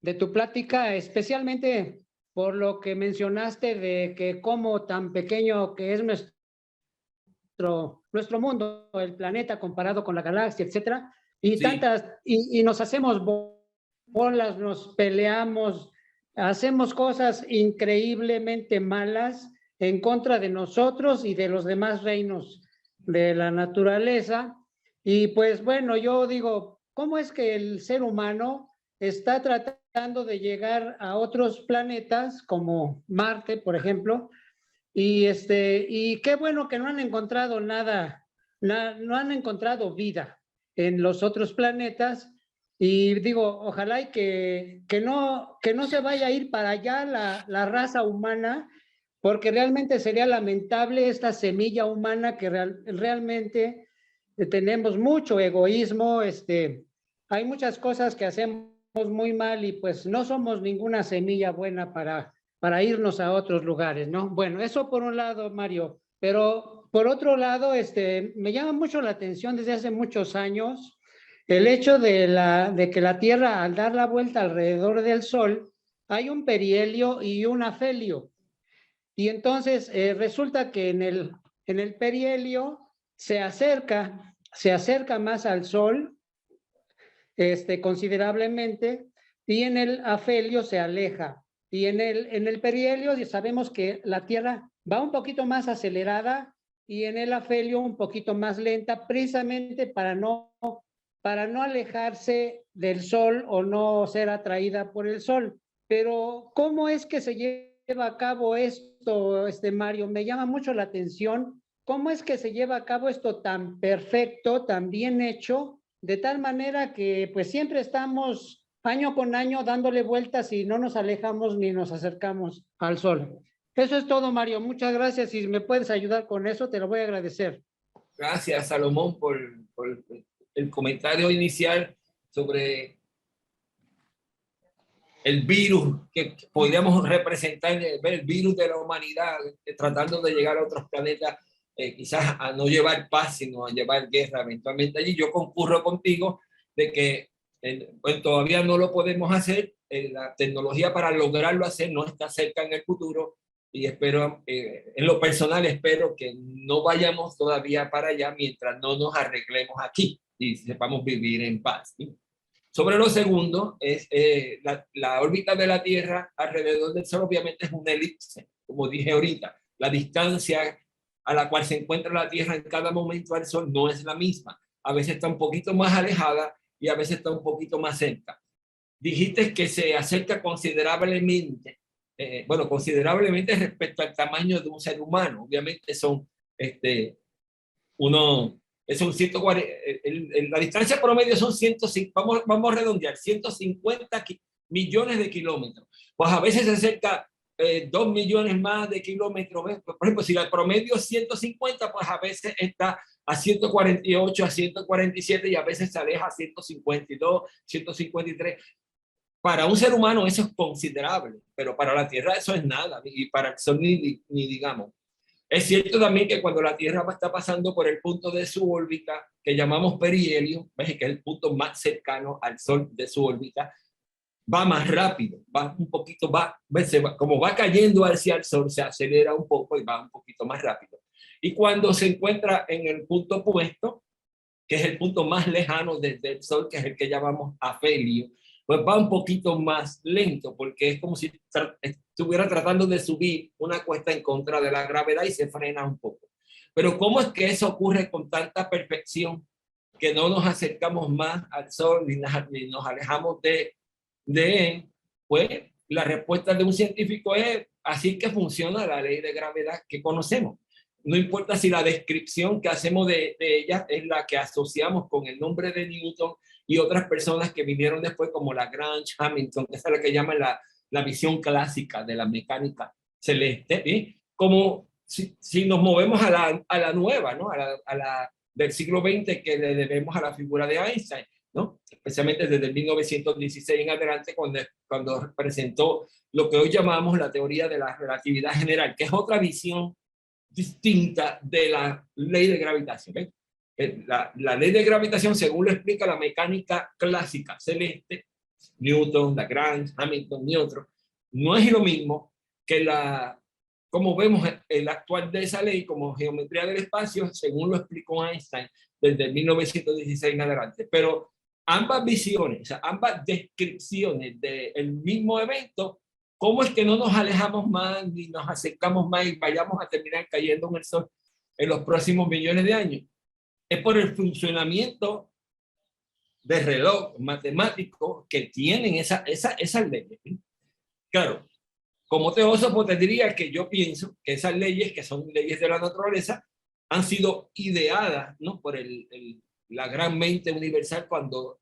de tu plática, especialmente por lo que mencionaste de que cómo tan pequeño que es nuestro mundo, el planeta comparado con la galaxia, etcétera, y Sí. y nos hacemos bolas, nos peleamos, hacemos cosas increíblemente malas en contra de nosotros y de los demás reinos de la naturaleza. Y pues bueno, yo digo, ¿cómo es que el ser humano está tratando de llegar a otros planetas como Marte, por ejemplo? Y qué bueno que no han encontrado nada, no han encontrado vida en los otros planetas. Y digo, ojalá y que no se vaya a ir para allá la raza humana, porque realmente sería lamentable esta semilla humana que realmente tenemos mucho egoísmo, hay muchas cosas que hacemos muy mal y pues no somos ninguna semilla buena para irnos a otros lugares, ¿no? Bueno, eso por un lado, Mario, pero por otro lado, me llama mucho la atención desde hace muchos años el hecho de que la Tierra, al dar la vuelta alrededor del Sol, hay un perihelio y un afelio. Y entonces resulta que en el perihelio se acerca más al Sol considerablemente, y en el afelio se aleja. Y en el perihelio sabemos que la Tierra va un poquito más acelerada y en el afelio un poquito más lenta, precisamente para no alejarse del Sol o no ser atraída por el Sol. Pero ¿cómo es que se lleva a cabo esto, Mario? Me llama mucho la atención. ¿Cómo es que se lleva a cabo esto tan perfecto, tan bien hecho, de tal manera que pues siempre estamos año con año dándole vueltas y no nos alejamos ni nos acercamos al Sol? Eso es todo, Mario. Muchas gracias. Si me puedes ayudar con eso, te lo voy a agradecer. Gracias, Salomón, por el comentario inicial sobre el virus que podríamos representar, el virus de la humanidad, tratando de llegar a otros planetas, quizás a no llevar paz, sino a llevar guerra eventualmente allí. Yo concurro contigo de que pues, todavía no lo podemos hacer, la tecnología para lograrlo hacer no está cerca en el futuro, y espero, en lo personal, espero que no vayamos todavía para allá mientras no nos arreglemos aquí y sepamos vivir en paz, ¿sí? Sobre lo segundo, es la órbita de la Tierra alrededor del Sol obviamente es una elipse, como dije ahorita. La distancia a la cual se encuentra la Tierra en cada momento al Sol no es la misma. A veces está un poquito más alejada y a veces está un poquito más cerca. Dijiste que se acerca considerablemente, considerablemente respecto al tamaño de un ser humano. Obviamente son son 140, la distancia promedio son 105, vamos a redondear, 150 millones de kilómetros. Pues a veces se acerca 2 millones más de kilómetros. Por ejemplo, si el promedio es 150, pues a veces está a 148, a 147 y a veces se aleja a 152, 153. Para un ser humano eso es considerable, pero para la Tierra eso es nada, y para el Sol ni digamos. Es cierto también que cuando la Tierra está pasando por el punto de su órbita, que llamamos perihelio, que es el punto más cercano al Sol de su órbita, va más rápido, va un poquito, como va cayendo hacia el Sol, se acelera un poco y va un poquito más rápido. Y cuando se encuentra en el punto opuesto, que es el punto más lejano desde el Sol, que es el que llamamos afelio, pues va un poquito más lento, porque es como si estuviera tratando de subir una cuesta en contra de la gravedad y se frena un poco. Pero ¿cómo es que eso ocurre con tanta perfección que no nos acercamos más al Sol ni nos alejamos de él? Pues la respuesta de un científico es así que funciona la ley de gravedad que conocemos. No importa si la descripción que hacemos de ella es la que asociamos con el nombre de Newton y otras personas que vinieron después como Lagrange, Hamilton, que es la que llaman la visión clásica de la mecánica celeste, ¿sí? Como si nos movemos a la nueva, ¿no? a la del siglo XX, que le debemos a la figura de Einstein, ¿no? Especialmente desde el 1916 en adelante, cuando presentó lo que hoy llamamos la teoría de la relatividad general, que es otra visión distinta de la ley de gravitación. ¿Ven? La ley de gravitación, según lo explica la mecánica clásica celeste, Newton, Lagrange, Hamilton y otros, no es lo mismo que como vemos el actual de esa ley como geometría del espacio, según lo explicó Einstein desde 1916 en adelante. Pero ambas visiones, o sea, ambas descripciones del mismo evento, ¿cómo es que no nos alejamos más ni nos acercamos más y vayamos a terminar cayendo en el Sol en los próximos millones de años? Es por el funcionamiento de reloj matemático que tienen esas leyes. Claro, como teósofo te diría que yo pienso que esas leyes, que son leyes de la naturaleza, han sido ideadas, ¿no? por la gran mente universal cuando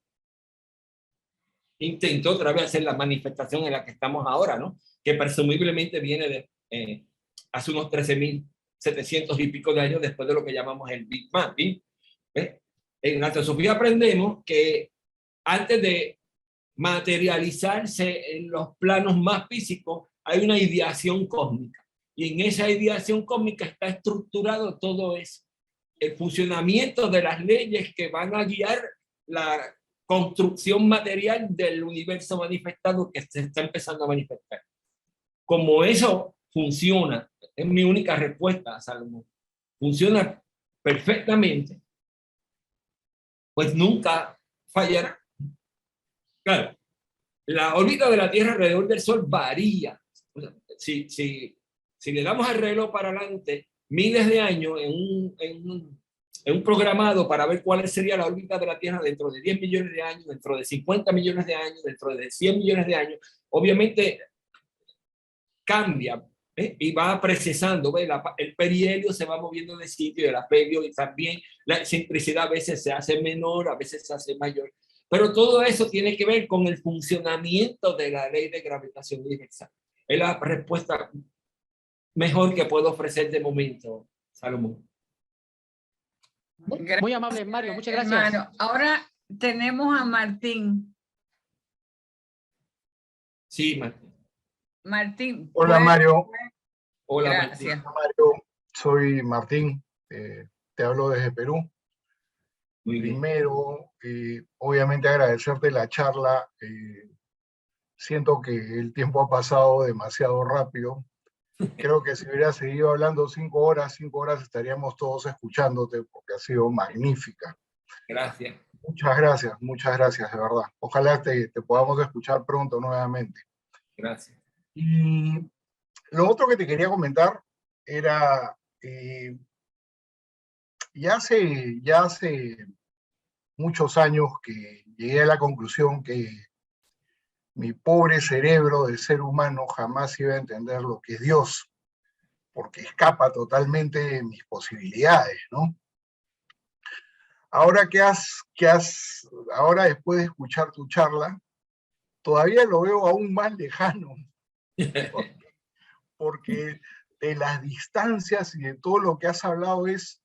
intentó otra vez hacer la manifestación en la que estamos ahora, ¿no? Que presumiblemente viene de hace unos 13.700 y pico de años después de lo que llamamos el Big Bang. ¿Sí? En la teosofía aprendemos que antes de materializarse en los planos más físicos hay una ideación cósmica, y en esa ideación cósmica está estructurado todo eso, el funcionamiento de las leyes que van a guiar la construcción material del universo manifestado que se está empezando a manifestar. Como eso funciona, es mi única respuesta, Salomón, funciona perfectamente, pues nunca fallará. Claro, la órbita de la Tierra alrededor del Sol varía. Si le damos el reloj para adelante miles de años en un programado para ver cuál sería la órbita de la Tierra dentro de 10 millones de años, dentro de 50 millones de años, dentro de 100 millones de años, obviamente cambia, y va precesando. El perihelio se va moviendo de sitio, el afelio, y también la simplicidad a veces se hace menor, a veces se hace mayor. Pero todo eso tiene que ver con el funcionamiento de la ley de gravitación universal. Es la respuesta mejor que puedo ofrecer de momento, Salomón. Muy amable, Mario. Muchas gracias. Hermano, ahora tenemos a Martín. Sí, Martín. Martín. Hola, Mario. Hola, Gracias. Martín. Mario, soy Martín, te hablo desde Perú. Muy bien. Primero, obviamente agradecerte la charla. Siento que el tiempo ha pasado demasiado rápido. Creo que si hubiera seguido hablando 5 horas estaríamos todos escuchándote porque ha sido magnífica. Gracias. Muchas gracias, de verdad. Ojalá te podamos escuchar pronto nuevamente. Gracias. Y lo otro que te quería comentar era, ya hace muchos años que llegué a la conclusión que mi pobre cerebro de ser humano jamás iba a entender lo que es Dios, porque escapa totalmente de mis posibilidades, ¿no? Ahora ahora después de escuchar tu charla, todavía lo veo aún más lejano, porque de las distancias y de todo lo que has hablado es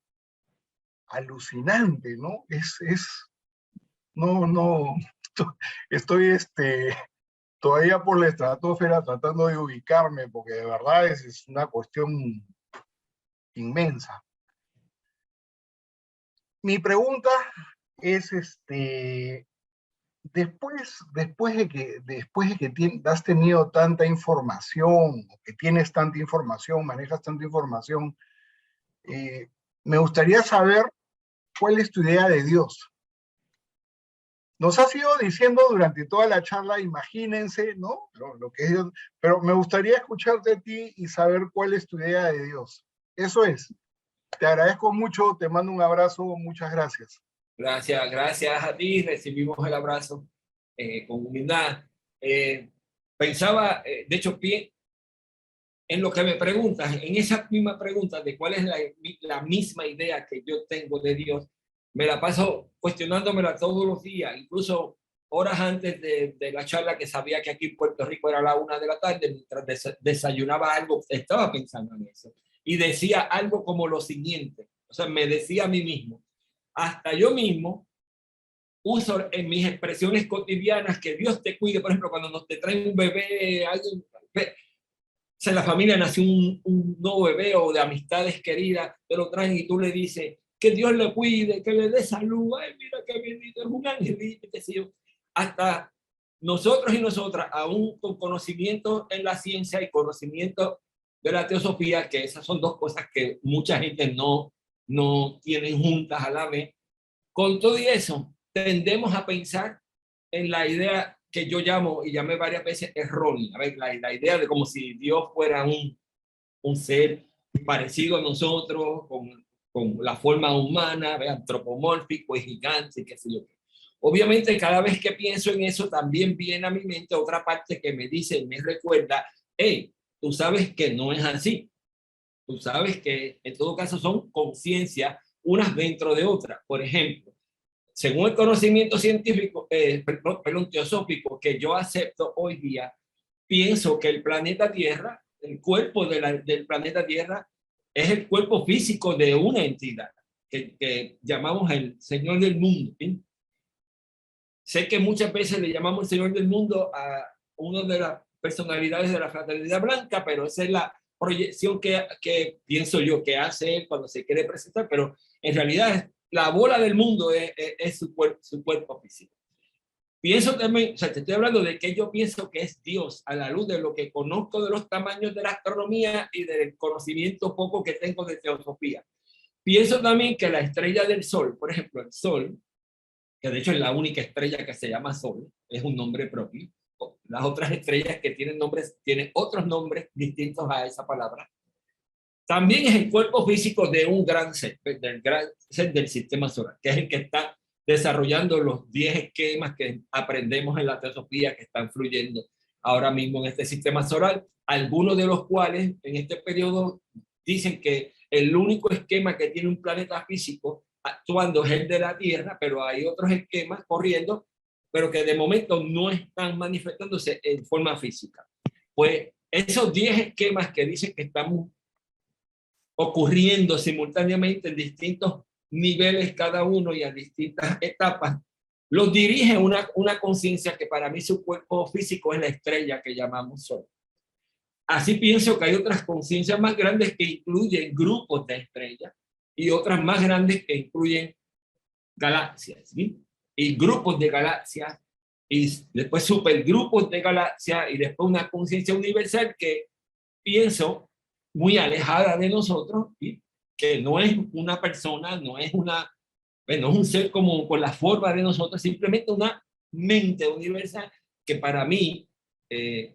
alucinante, ¿no? No, estoy todavía por la estratosfera tratando de ubicarme, porque de verdad es una cuestión inmensa. Mi pregunta es, después de que has tenido tanta información, que tienes tanta información, manejas tanta información, me gustaría saber cuál es tu idea de Dios. Nos has ido diciendo durante toda la charla, imagínense, ¿no? Lo que es Dios, pero me gustaría escucharte a ti y saber cuál es tu idea de Dios. Eso es. Te agradezco mucho, te mando un abrazo, muchas gracias. Gracias a ti, recibimos el abrazo con humildad. Pensaba, de hecho, en lo que me preguntas, en esa misma pregunta de cuál es la misma idea que yo tengo de Dios, me la paso cuestionándomela todos los días, incluso horas antes de la charla, que sabía que aquí en Puerto Rico era la 1 de la tarde, mientras desayunaba algo, estaba pensando en eso. Y decía algo como lo siguiente, o sea, me decía a mí mismo, hasta yo mismo uso en mis expresiones cotidianas que Dios te cuide, por ejemplo, cuando te traen un bebé, alguien, si en la familia nació un nuevo bebé o de amistades queridas, te lo traen y tú le dices que Dios le cuide, que le dé salud, ay, mira qué bendito, es un angelito, qué sé yo. Hasta nosotros y nosotras, aún con conocimiento en la ciencia y conocimiento de la teosofía, que esas son dos cosas que mucha gente no tienen juntas a la vez, con todo y eso, tendemos a pensar en la idea que yo llamo, y llamé varias veces errónea, la idea de como si Dios fuera un ser parecido a nosotros, con la forma humana, antropomórfico y gigante, qué sé yo. Obviamente, cada vez que pienso en eso, también viene a mi mente otra parte que me dice y me recuerda, hey, tú sabes que no es así. Tú sabes que en todo caso son conciencias unas dentro de otras. Por ejemplo, según el conocimiento científico, perdón, teosófico que yo acepto hoy día, pienso que el planeta Tierra, el cuerpo del planeta Tierra, es el cuerpo físico de una entidad que llamamos el Señor del Mundo. ¿Sí? Sé que muchas veces le llamamos el Señor del Mundo a una de las personalidades de la Fraternidad Blanca, pero esa es la proyección que pienso yo que hace él cuando se quiere presentar, pero en realidad la bola del mundo es su cuerpo físico. Pienso también, o sea, te estoy hablando de que yo pienso que es Dios a la luz de lo que conozco de los tamaños de la astronomía y del conocimiento poco que tengo de teosofía. Pienso también que la estrella del Sol, por ejemplo, el Sol, que de hecho es la única estrella que se llama Sol, es un nombre propio. Las otras estrellas que tienen nombres, tienen otros nombres distintos a esa palabra. También es el cuerpo físico de un gran ser del sistema solar, que es el que está desarrollando los 10 esquemas que aprendemos en la teosofía que están fluyendo ahora mismo en este sistema solar, algunos de los cuales en este periodo dicen que el único esquema que tiene un planeta físico actuando es el de la Tierra, pero hay otros esquemas corriendo, pero que de momento no están manifestándose en forma física. Pues esos 10 esquemas que dicen que estamos ocurriendo simultáneamente en distintos niveles cada uno y a distintas etapas, los dirige una conciencia que para mí su cuerpo físico es la estrella que llamamos Sol. Así pienso que hay otras conciencias más grandes que incluyen grupos de estrellas y otras más grandes que incluyen galaxias, ¿sí? Y grupos de galaxias y después supergrupos de galaxias y después una conciencia universal que pienso muy alejada de nosotros, ¿sí? Que no es una persona, no es un ser como con la forma de nosotros, simplemente una mente universal que para mí es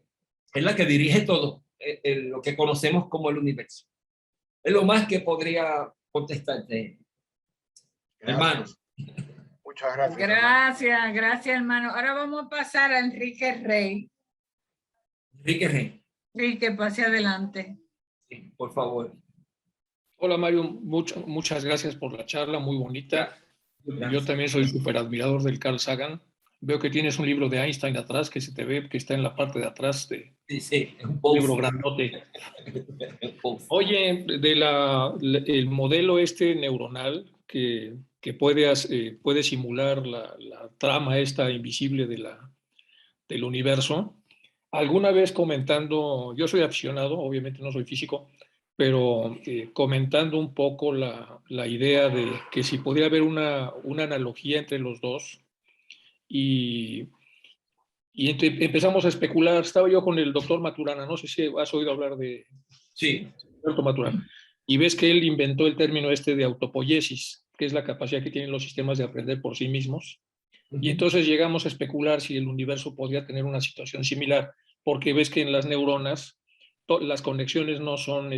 la que dirige todo lo que conocemos como el universo. Es lo más que podría contestarte, hermano. Muchas gracias. Gracias, gracias, hermano. Ahora vamos a pasar a Enrique Rey. Enrique Rey. Enrique, pase adelante. Sí, por favor. Hola Mario, muchas gracias por la charla, muy bonita. Gracias. Yo también soy súper admirador del Carl Sagan. Veo que tienes un libro de Einstein atrás, que se te ve que está en la parte de atrás de Sí, un libro grandote. Oye, el modelo neuronal que puede simular la trama esta invisible del universo. Alguna vez comentando, yo soy aficionado, obviamente no soy físico, pero comentando un poco la idea de que si podría haber una analogía entre los dos y empezamos a especular. Estaba yo con el doctor Maturana, no sé si has oído hablar de Sí. Alberto Maturana, y ves que él inventó el término de autopoiesis, que es la capacidad que tienen los sistemas de aprender por sí mismos. Y entonces llegamos a especular si el universo podría tener una situación similar, porque ves que en las neuronas las conexiones no son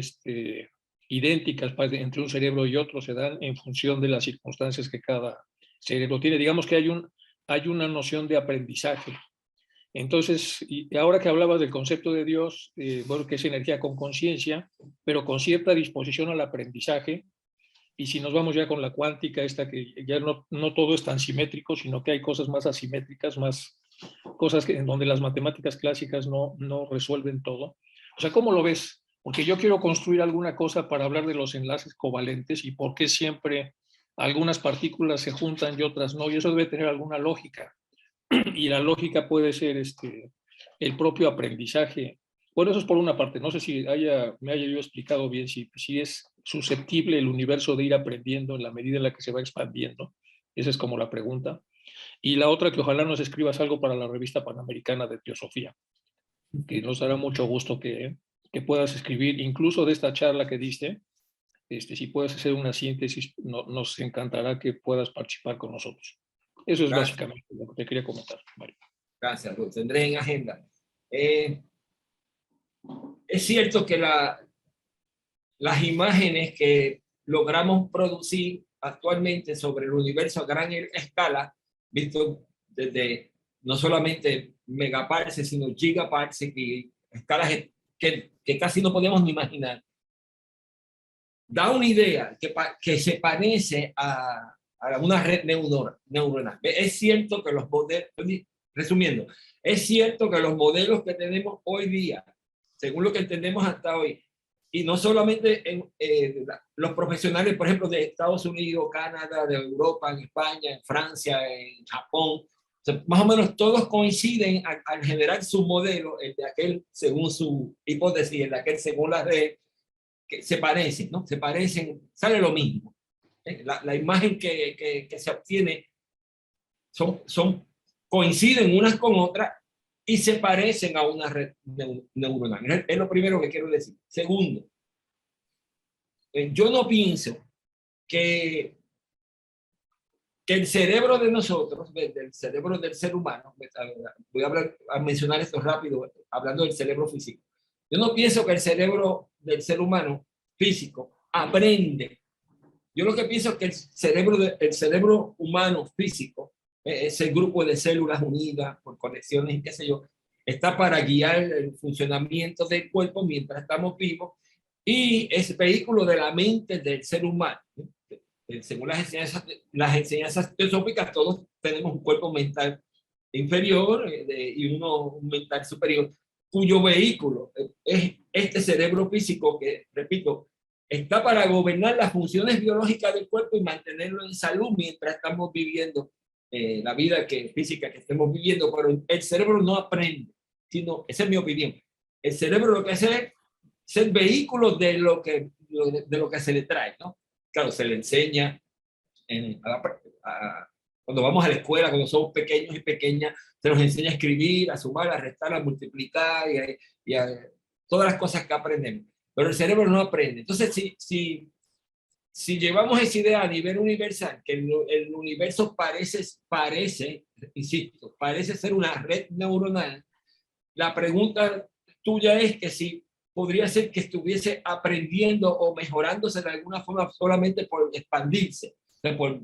idénticas entre un cerebro y otro, se dan en función de las circunstancias que cada cerebro tiene. Digamos que hay una noción de aprendizaje. Entonces, y ahora que hablabas del concepto de Dios, bueno, que es energía con conciencia, pero con cierta disposición al aprendizaje. Y si nos vamos ya con la cuántica, que ya no todo es tan simétrico, sino que hay cosas más asimétricas, más cosas en donde las matemáticas clásicas no resuelven todo. O sea, ¿cómo lo ves? Porque yo quiero construir alguna cosa para hablar de los enlaces covalentes y por qué siempre algunas partículas se juntan y otras no, y eso debe tener alguna lógica. Y la lógica puede ser el propio aprendizaje. Bueno, eso es por una parte. No sé si me haya yo explicado bien si es susceptible el universo de ir aprendiendo en la medida en la que se va expandiendo. Esa es como la pregunta. Y la otra, que ojalá nos escribas algo para la revista Panamericana de Teosofía, que nos dará mucho gusto que puedas escribir, incluso de esta charla que diste. Si puedes hacer una síntesis, nos encantará que puedas participar con nosotros. Eso es básicamente lo que te quería comentar, Mario. Gracias, lo tendré en agenda. Es cierto que las imágenes que logramos producir actualmente sobre el universo a gran escala, visto desde no solamente megaparsecs, sino gigaparsecs y escalas que casi no podemos ni imaginar, da una idea que se parece a una red neuronal. Es cierto que los modelos, resumiendo, es cierto que los modelos que tenemos hoy día, según lo que entendemos hasta hoy, y no solamente los profesionales, por ejemplo, de Estados Unidos, Canadá, de Europa, en España, en Francia, en Japón, o sea, más o menos todos coinciden al generar su modelo, el de aquel según su hipótesis, el de aquel según la red, que se parecen, ¿no? Se parecen, sale lo mismo. La imagen que se obtiene coinciden unas con otras y se parecen a una red neuronal. Es lo primero que quiero decir. Segundo, yo no pienso que el cerebro de nosotros, del cerebro del ser humano, voy a mencionar esto rápido, hablando del cerebro físico. Yo no pienso que el cerebro del ser humano físico aprende. Yo lo que pienso es que el cerebro humano físico, ese grupo de células unidas por conexiones y qué sé yo, está para guiar el funcionamiento del cuerpo mientras estamos vivos y es vehículo de la mente del ser humano. Según las enseñanzas teosóficas, todos tenemos un cuerpo mental inferior y un mental superior, cuyo vehículo es este cerebro físico que, repito, está para gobernar las funciones biológicas del cuerpo y mantenerlo en salud mientras estamos viviendo la vida física que estemos viviendo, pero el cerebro no aprende, sino, esa es mi opinión, el cerebro lo que hace es ser vehículo de lo que se le trae, ¿no? Claro, se le enseña cuando vamos a la escuela, cuando somos pequeños y pequeñas, se nos enseña a escribir, a sumar, a restar, a multiplicar y a todas las cosas que aprendemos. Pero el cerebro no aprende. Entonces, si llevamos esa idea a nivel universal, que el universo parece, insisto, parece ser una red neuronal, la pregunta tuya es que si podría ser que estuviese aprendiendo o mejorándose de alguna forma solamente por expandirse,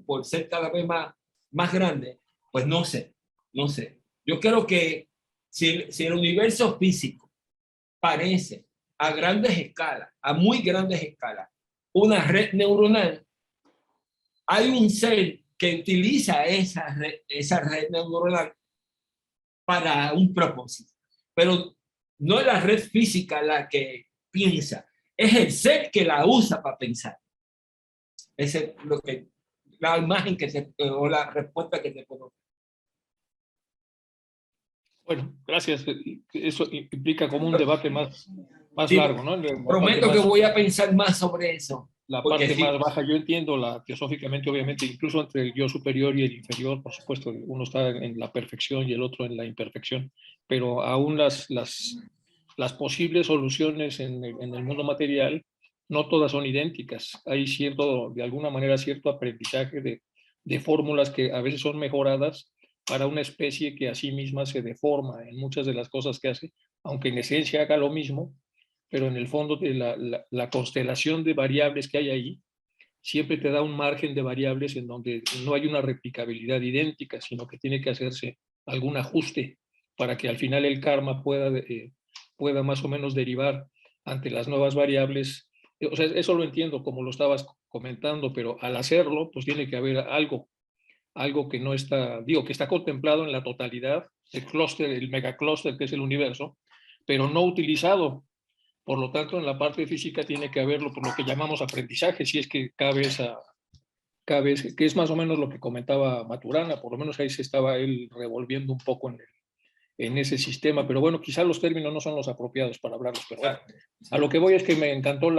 por ser cada vez más grande, pues no sé. Yo creo que si el universo físico parece a grandes escalas, a muy grandes escalas, una red neuronal, hay un ser que utiliza esa red neuronal para un propósito. Pero no es la red física la que piensa, es el ser que la usa para pensar. Esa es la imagen o la respuesta que te puedo. Bueno, gracias. Eso implica como un debate más Sí, largo, ¿no? Prometo que voy a pensar más sobre eso. La parte más baja, yo entiendo teosóficamente, obviamente, incluso entre el yo superior y el inferior, por supuesto, uno está en la perfección y el otro en la imperfección, pero aún las posibles soluciones en el mundo material, no todas son idénticas. Hay de alguna manera, cierto aprendizaje de fórmulas que a veces son mejoradas para una especie que a sí misma se deforma en muchas de las cosas que hace, aunque en esencia haga lo mismo, pero en el fondo de la constelación de variables que hay ahí, siempre te da un margen de variables en donde no hay una replicabilidad idéntica, sino que tiene que hacerse algún ajuste para que al final el karma pueda más o menos derivar ante las nuevas variables. O sea, eso lo entiendo como lo estabas comentando, pero al hacerlo, pues tiene que haber algo que no está, que está contemplado en la totalidad, el clúster, el megaclúster que es el universo, pero no utilizado. Por lo tanto, en la parte física tiene que haberlo por lo que llamamos aprendizaje, si es que cabe que es más o menos lo que comentaba Maturana, por lo menos ahí se estaba él revolviendo un poco en ese sistema, pero bueno, quizá los términos no son los apropiados para hablarlos, pero bueno, a lo que voy es que me encantó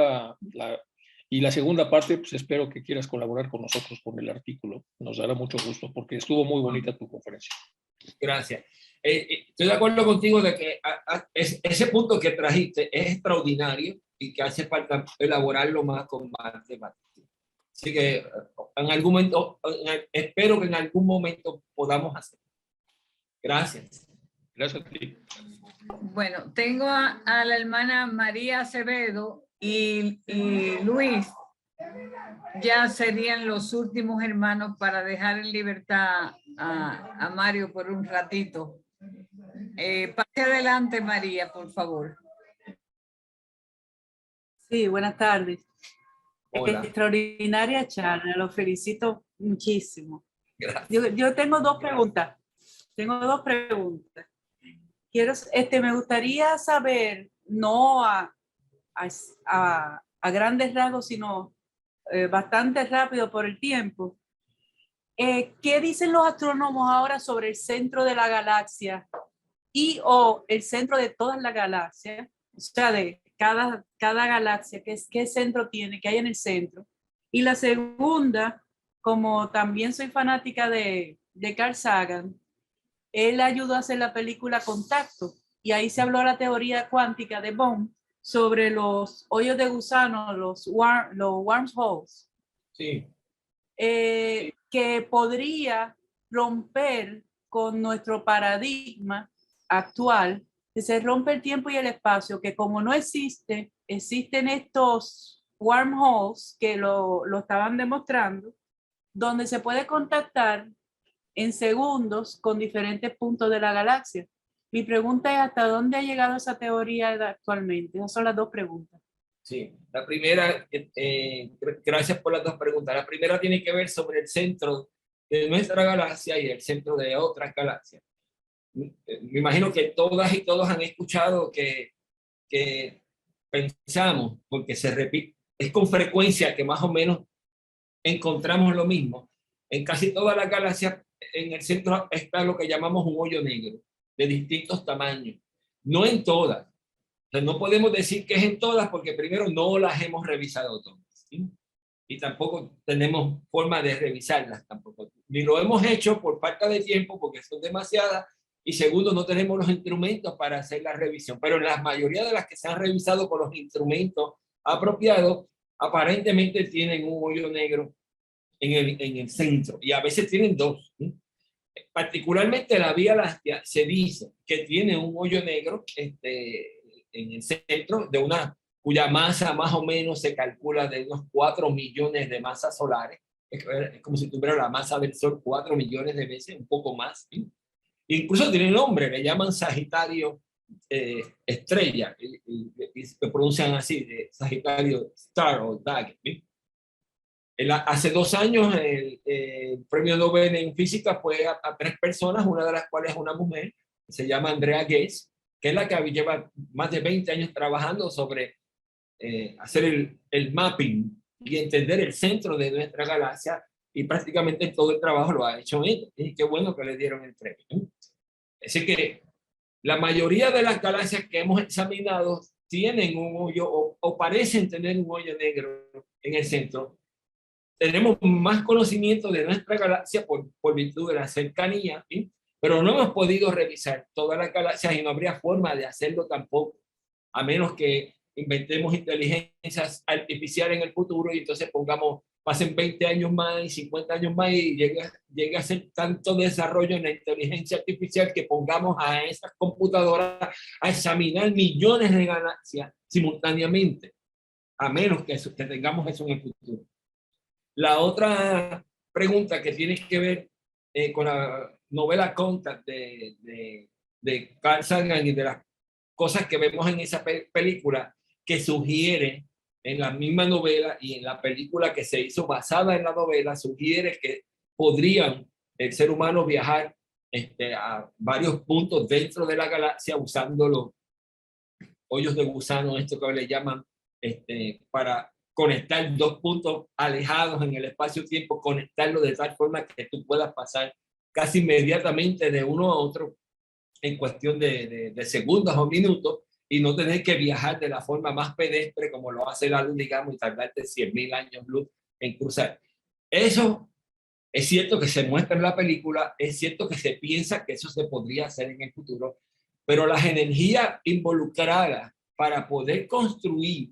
y la segunda parte, pues espero que quieras colaborar con nosotros con el artículo, nos dará mucho gusto, porque estuvo muy bonita tu conferencia. Gracias. Estoy de acuerdo contigo de que ese punto que trajiste es extraordinario y que hace falta elaborarlo más con más debate. Así que en algún momento, espero que en algún momento podamos hacerlo. Gracias. Gracias a ti. Bueno, tengo a la hermana María Acevedo y Luis. Ya serían los últimos hermanos para dejar en libertad a Mario por un ratito. Pase adelante, María, por favor. Sí, buenas tardes. Hola. Extraordinaria charla, lo felicito muchísimo. Gracias. Yo tengo dos preguntas. Me gustaría saber, no a grandes rasgos, sino bastante rápido por el tiempo. ¿Qué dicen los astrónomos ahora sobre el centro de la galaxia o el centro de todas las galaxias? O sea, de cada galaxia, ¿qué centro tiene? ¿Qué hay en el centro? Y la segunda, como también soy fanática de Carl Sagan, él ayudó a hacer la película Contacto, y ahí se habló de la teoría cuántica de Bohm sobre los hoyos de gusano, los wormholes. Sí. Que podría romper con nuestro paradigma actual, que se rompe el tiempo y el espacio, que como no existen estos wormholes que lo estaban demostrando, donde se puede contactar en segundos con diferentes puntos de la galaxia. Mi pregunta es, ¿hasta dónde ha llegado esa teoría actualmente? Esas son las dos preguntas. Sí, la primera, gracias por las dos preguntas. La primera tiene que ver sobre el centro de nuestra galaxia y el centro de otras galaxias. Me imagino que todas y todos han escuchado que pensamos, porque se repite, es con frecuencia que más o menos encontramos lo mismo. En casi todas las galaxias, en el centro está lo que llamamos un hoyo negro, de distintos tamaños. No en todas. O sea, no podemos decir que es en todas porque primero no las hemos revisado todas, ¿sí? Y tampoco tenemos forma de revisarlas tampoco. Ni lo hemos hecho por falta de tiempo porque son demasiadas, y segundo, no tenemos los instrumentos para hacer la revisión. Pero la mayoría de las que se han revisado con los instrumentos apropiados, aparentemente tienen un hoyo negro en el centro, y a veces tienen dos, ¿sí? Particularmente la Vía Láctea se dice que tiene un hoyo negro en el centro, cuya masa más o menos se calcula de unos 4 millones de masas solares. Es como si tuviera la masa del Sol 4 millones de veces, un poco más, ¿sí? Incluso tiene nombre, le llaman Sagitario estrella, y se pronuncian así, Sagitario Star o Dag, ¿sí? Hace 2 años el premio Nobel en física fue a 3 personas, una de las cuales es una mujer, se llama Andrea Ghez, que es la que lleva más de 20 años trabajando sobre hacer el mapping y entender el centro de nuestra galaxia, y prácticamente todo el trabajo lo ha hecho ella. Y qué bueno que le dieron el premio, ¿no? Así que la mayoría de las galaxias que hemos examinado tienen un hoyo o parecen tener un hoyo negro en el centro. Tenemos más conocimiento de nuestra galaxia por virtud de la cercanía, ¿sí? Pero no hemos podido revisar todas las galaxias y no habría forma de hacerlo tampoco, a menos que inventemos inteligencias artificiales en el futuro y entonces pasen 20 años más y 50 años más y llegue a ser tanto desarrollo en la inteligencia artificial que pongamos a esas computadoras a examinar millones de galaxias simultáneamente, a menos que tengamos eso en el futuro. La otra pregunta que tiene que ver con la novela Contact de Carl Sagan y de las cosas que vemos en esa película, que sugiere en la misma novela y en la película que se hizo basada en la novela, sugiere que podrían el ser humano viajar a varios puntos dentro de la galaxia usando los hoyos de gusano, esto que le llaman, para conectar 2 puntos alejados en el espacio-tiempo, conectarlo de tal forma que tú puedas pasar casi inmediatamente de uno a otro en cuestión de segundos o minutos, y no tener que viajar de la forma más pedestre como lo hace la luz, digamos, y tardarte 100.000 años luz en cruzar. Eso es cierto que se muestra en la película, es cierto que se piensa que eso se podría hacer en el futuro, pero las energías involucradas para poder construir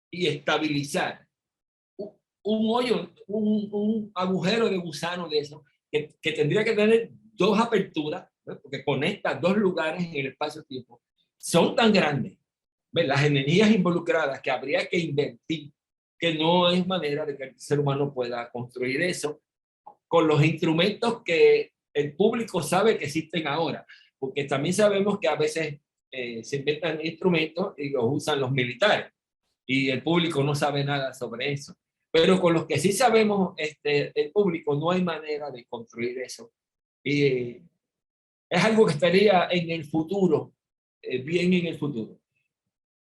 y estabilizar un hoyo, un agujero de gusano de eso, que tendría que tener 2 aperturas, ¿no? Porque conecta 2 lugares en el espacio-tiempo, son tan grandes, ¿ves? Las energías involucradas que habría que invertir, que no hay manera de que el ser humano pueda construir eso con los instrumentos que el público sabe que existen ahora, porque también sabemos que a veces se inventan instrumentos y los usan los militares, y el público no sabe nada sobre eso. Pero con los que sí sabemos, el público, no hay manera de construir eso. Y es algo que estaría en el futuro, bien en el futuro.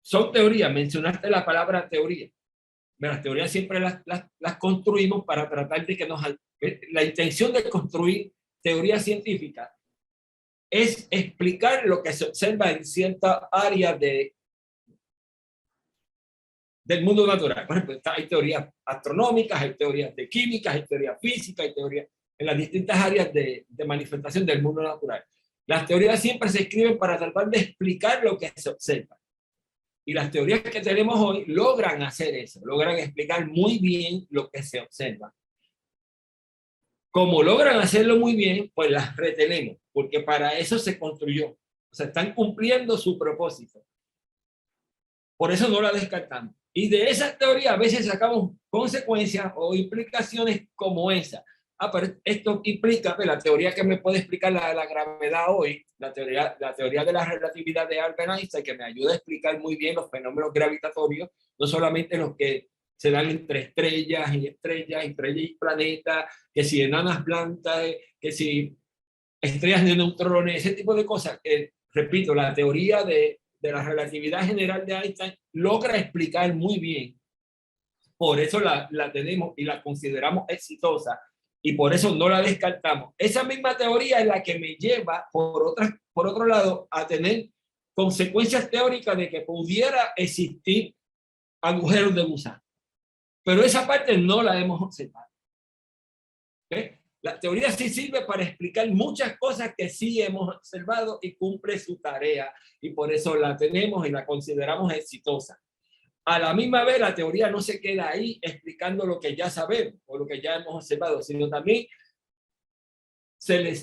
Son teorías, mencionaste la palabra teoría. Las teorías siempre las construimos para tratar de que la intención de construir teoría científica es explicar lo que se observa en ciertas áreas del mundo natural. Por ejemplo, hay teorías astronómicas, hay teorías de química, hay teorías físicas, hay teorías en las distintas áreas de manifestación del mundo natural. Las teorías siempre se escriben para tratar de explicar lo que se observa. Y las teorías que tenemos hoy logran hacer eso, logran explicar muy bien lo que se observa. Como logran hacerlo muy bien, pues las retenemos, porque para eso se construyó. O sea, están cumpliendo su propósito. Por eso no la descartamos. Y de esas teorías a veces sacamos consecuencias o implicaciones como esa. Pero esto implica, la teoría que me puede explicar la gravedad hoy, la teoría de la relatividad de Albert Einstein, que me ayuda a explicar muy bien los fenómenos gravitatorios, no solamente los que se dan entre estrellas y planetas, que si enanas blancas, que si estrellas de neutrones, ese tipo de cosas. Repito, la teoría de la relatividad general de Einstein logra explicar muy bien por eso la tenemos y la consideramos exitosa, y por eso no la descartamos. Esa misma teoría es la que me lleva, por otro lado, a tener consecuencias teóricas de que pudiera existir agujeros de gusano. Pero esa parte no la hemos observado. ¿Okay? La teoría sí sirve para explicar muchas cosas que sí hemos observado y cumple su tarea, y por eso la tenemos y la consideramos exitosa. A la misma vez, la teoría no se queda ahí explicando lo que ya sabemos o lo que ya hemos observado, sino también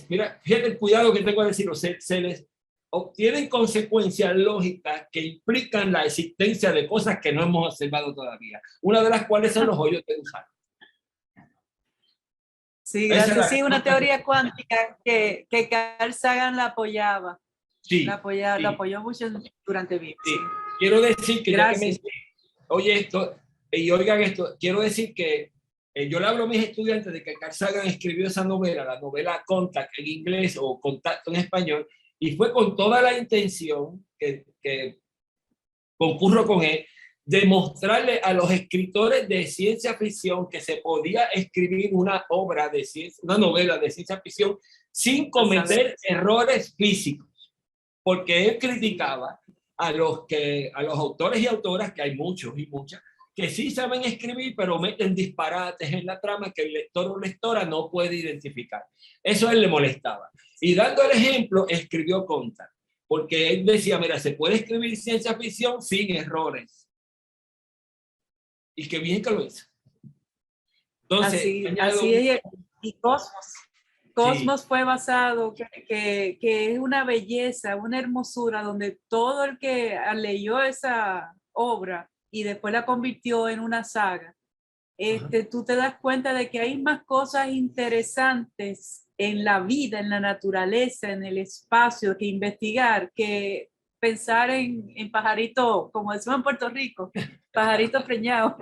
mira, fíjate el cuidado que tengo de decirlo, se les obtienen consecuencias lógicas que implican la existencia de cosas que no hemos observado todavía, una de las cuales son los hoyos de gusano. Sí, gracias. Sí, una teoría cuántica que Carl Sagan la apoyaba. Sí, la apoyó mucho durante vida. Sí. Quiero decir que gracias. ya que oye esto, y oigan esto, quiero decir que yo le hablo a mis estudiantes de que Carl Sagan escribió esa novela, la novela Contact en inglés o Contacto en español, y fue con toda la intención que concurro con él, de mostrarle a los escritores de ciencia ficción que se podía escribir una obra de ciencia, una novela de ciencia ficción sin cometer errores físicos, porque él criticaba a los autores y autoras, que hay muchos y muchas, que sí saben escribir, pero meten disparates en la trama que el lector o lectora no puede identificar. Eso a él le molestaba. Y dando el ejemplo, escribió Contact, porque él decía, mira, se puede escribir ciencia ficción sin errores. Y qué bien que lo hizo. Entonces, así es. Y Cosmos fue basado, que es una belleza, una hermosura, donde todo el que leyó esa obra y después la convirtió en una saga, tú te das cuenta de que hay más cosas interesantes en la vida, en la naturaleza, en el espacio, que investigar, que pensar en pajarito, como decimos en Puerto Rico, pajarito preñado.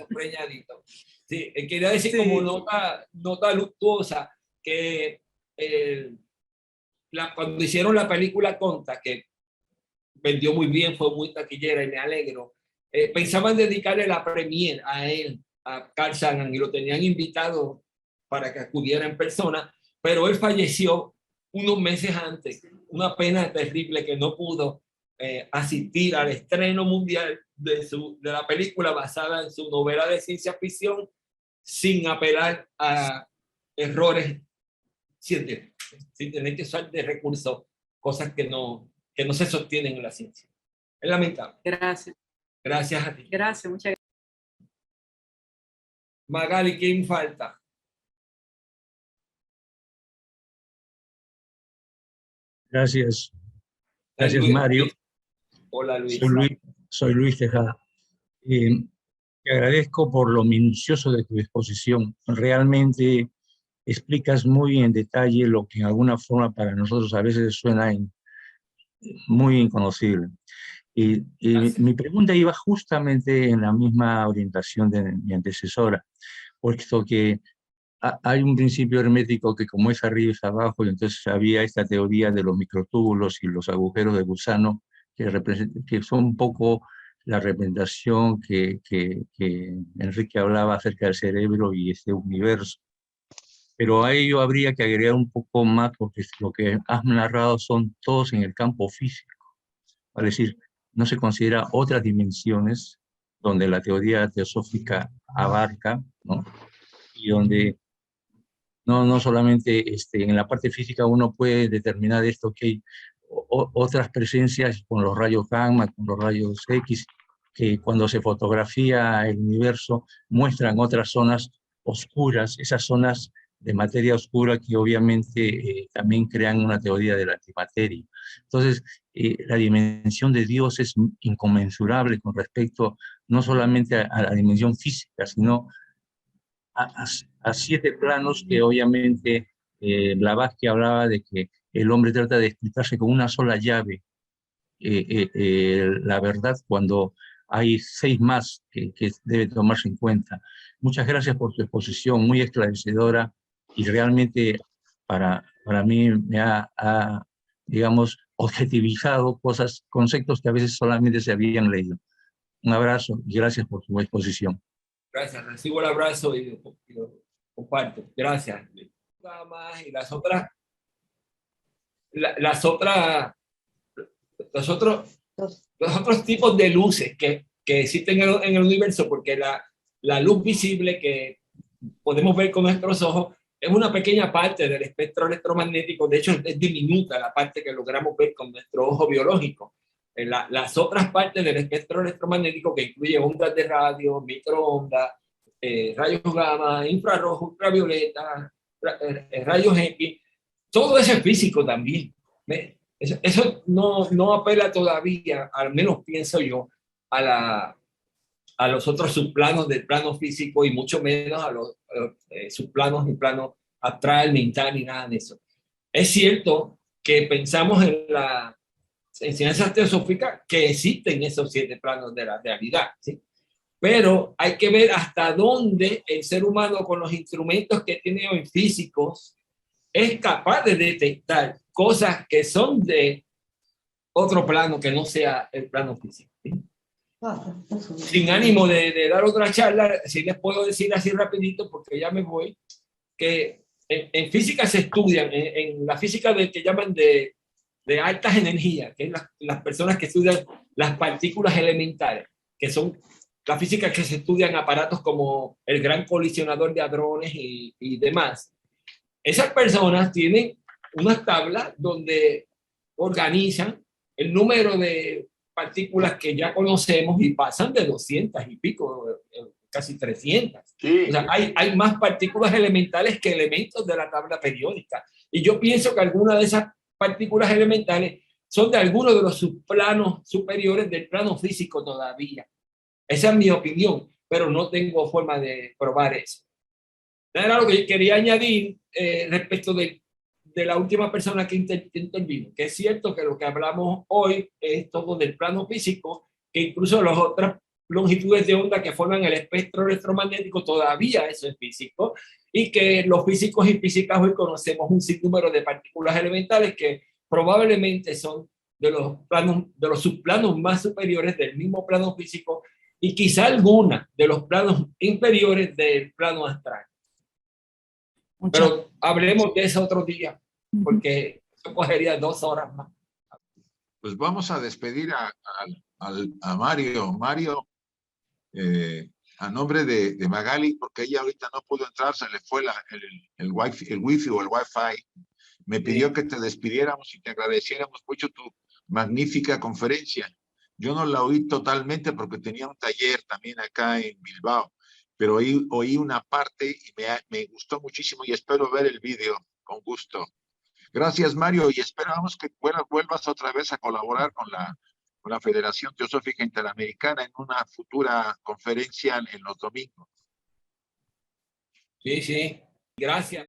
Preñadito. Sí, quería decir como nota luctuosa que cuando hicieron la película Contact, que vendió muy bien, fue muy taquillera y me alegro, pensaban dedicarle la premiere a él, a Carl Sagan, y lo tenían invitado para que acudiera en persona, pero él falleció unos meses antes. Una pena terrible que no pudo asistir al estreno mundial de la película basada en su novela de ciencia ficción, sin apelar a errores científicos, sin tener que usar de recursos, cosas que no se sostienen en la ciencia. Es lamentable. Gracias. Gracias a ti. Gracias, muchas gracias. Magali, ¿quién falta? Gracias. Gracias, Luis. Mario. Hola, Luis. Soy Luis Tejada. Te agradezco por lo minucioso de tu exposición. Realmente explicas muy en detalle lo que en alguna forma para nosotros a veces suena muy inconocible. Y mi pregunta iba justamente en la misma orientación de mi antecesora, puesto que hay un principio hermético que como es arriba es abajo, y entonces había esta teoría de los microtúbulos y los agujeros de gusano, que son un poco la representación que Enrique hablaba acerca del cerebro y este universo. Pero a ello habría que agregar un poco más, porque lo que has narrado son todos en el campo físico. Es decir, no se considera otras dimensiones donde la teoría teosófica abarca, ¿no? Y donde no solamente en la parte física uno puede determinar esto, que hay otras presencias con los rayos gamma, con los rayos X, que cuando se fotografía el universo muestran otras zonas oscuras, esas zonas de materia oscura que obviamente también crean una teoría de la antimateria. Entonces, la dimensión de Dios es inconmensurable con respecto no solamente a la dimensión física, sino a 7 planos que obviamente Blavatsky hablaba de que el hombre trata de explicarse con una sola llave la verdad, cuando hay 6 más que debe tomarse en cuenta. Muchas gracias por tu exposición, muy esclarecedora, y realmente para mí me ha, digamos, objetivizado conceptos que a veces solamente se habían leído. Un abrazo y gracias por tu exposición. Gracias, recibo el abrazo y lo comparto. Gracias. Y los otros tipos de luces que existen en el universo, porque la luz visible que podemos ver con nuestros ojos es una pequeña parte del espectro electromagnético. De hecho, es diminuta la parte que logramos ver con nuestro ojo biológico. Las otras partes del espectro electromagnético, que incluye ondas de radio, microondas, rayos gamma, infrarrojo, ultravioleta, rayos X, todo eso es físico también. Eso no apela todavía, al menos pienso yo, a los otros subplanos del plano físico, y mucho menos a los subplanos del plano astral, mental, ni nada de eso. Es cierto que pensamos en la enseñanza teosófica que existen esos 7 planos de la realidad, ¿sí? Pero hay que ver hasta dónde el ser humano, con los instrumentos que tiene hoy físicos, es capaz de detectar cosas que son de otro plano que no sea el plano físico, ¿sí? Sin ánimo de dar otra charla, sí les puedo decir así rapidito, porque ya me voy, que en física se estudian, en la física que llaman de altas energías, que es las personas que estudian las partículas elementales, que son la física que se estudian aparatos como el Gran Colisionador de Hadrones y demás. Esas personas tienen unas tablas donde organizan el número de partículas que ya conocemos y pasan de 200 y pico, casi 300. Sí. O sea, hay más partículas elementales que elementos de la tabla periódica. Y yo pienso que algunas de esas partículas elementales son de algunos de los subplanos superiores del plano físico todavía. Esa es mi opinión, pero no tengo forma de probar eso. Era lo que quería añadir respecto de la última persona que intervino, que es cierto que lo que hablamos hoy es todo del plano físico, que incluso las otras longitudes de onda que forman el espectro electromagnético todavía eso es físico, y que los físicos y físicas hoy conocemos un sinnúmero de partículas elementales que probablemente son de los subplanos más superiores del mismo plano físico, y quizá alguna de los planos inferiores del plano astral. Pero hablemos de eso otro día, porque eso cogería 2 horas más. Pues vamos a despedir a Mario. Mario, a nombre de Magali, porque ella ahorita no pudo entrar, se le fue el wifi o el wifi. Me pidió que te despidiéramos y te agradeciéramos mucho tu magnífica conferencia. Yo no la oí totalmente porque tenía un taller también acá en Bilbao, pero oí una parte y me gustó muchísimo y espero ver el vídeo con gusto. Gracias, Mario, y esperamos que vuelvas otra vez a colaborar con la Federación Teosófica Interamericana en una futura conferencia en los domingos. Sí, gracias.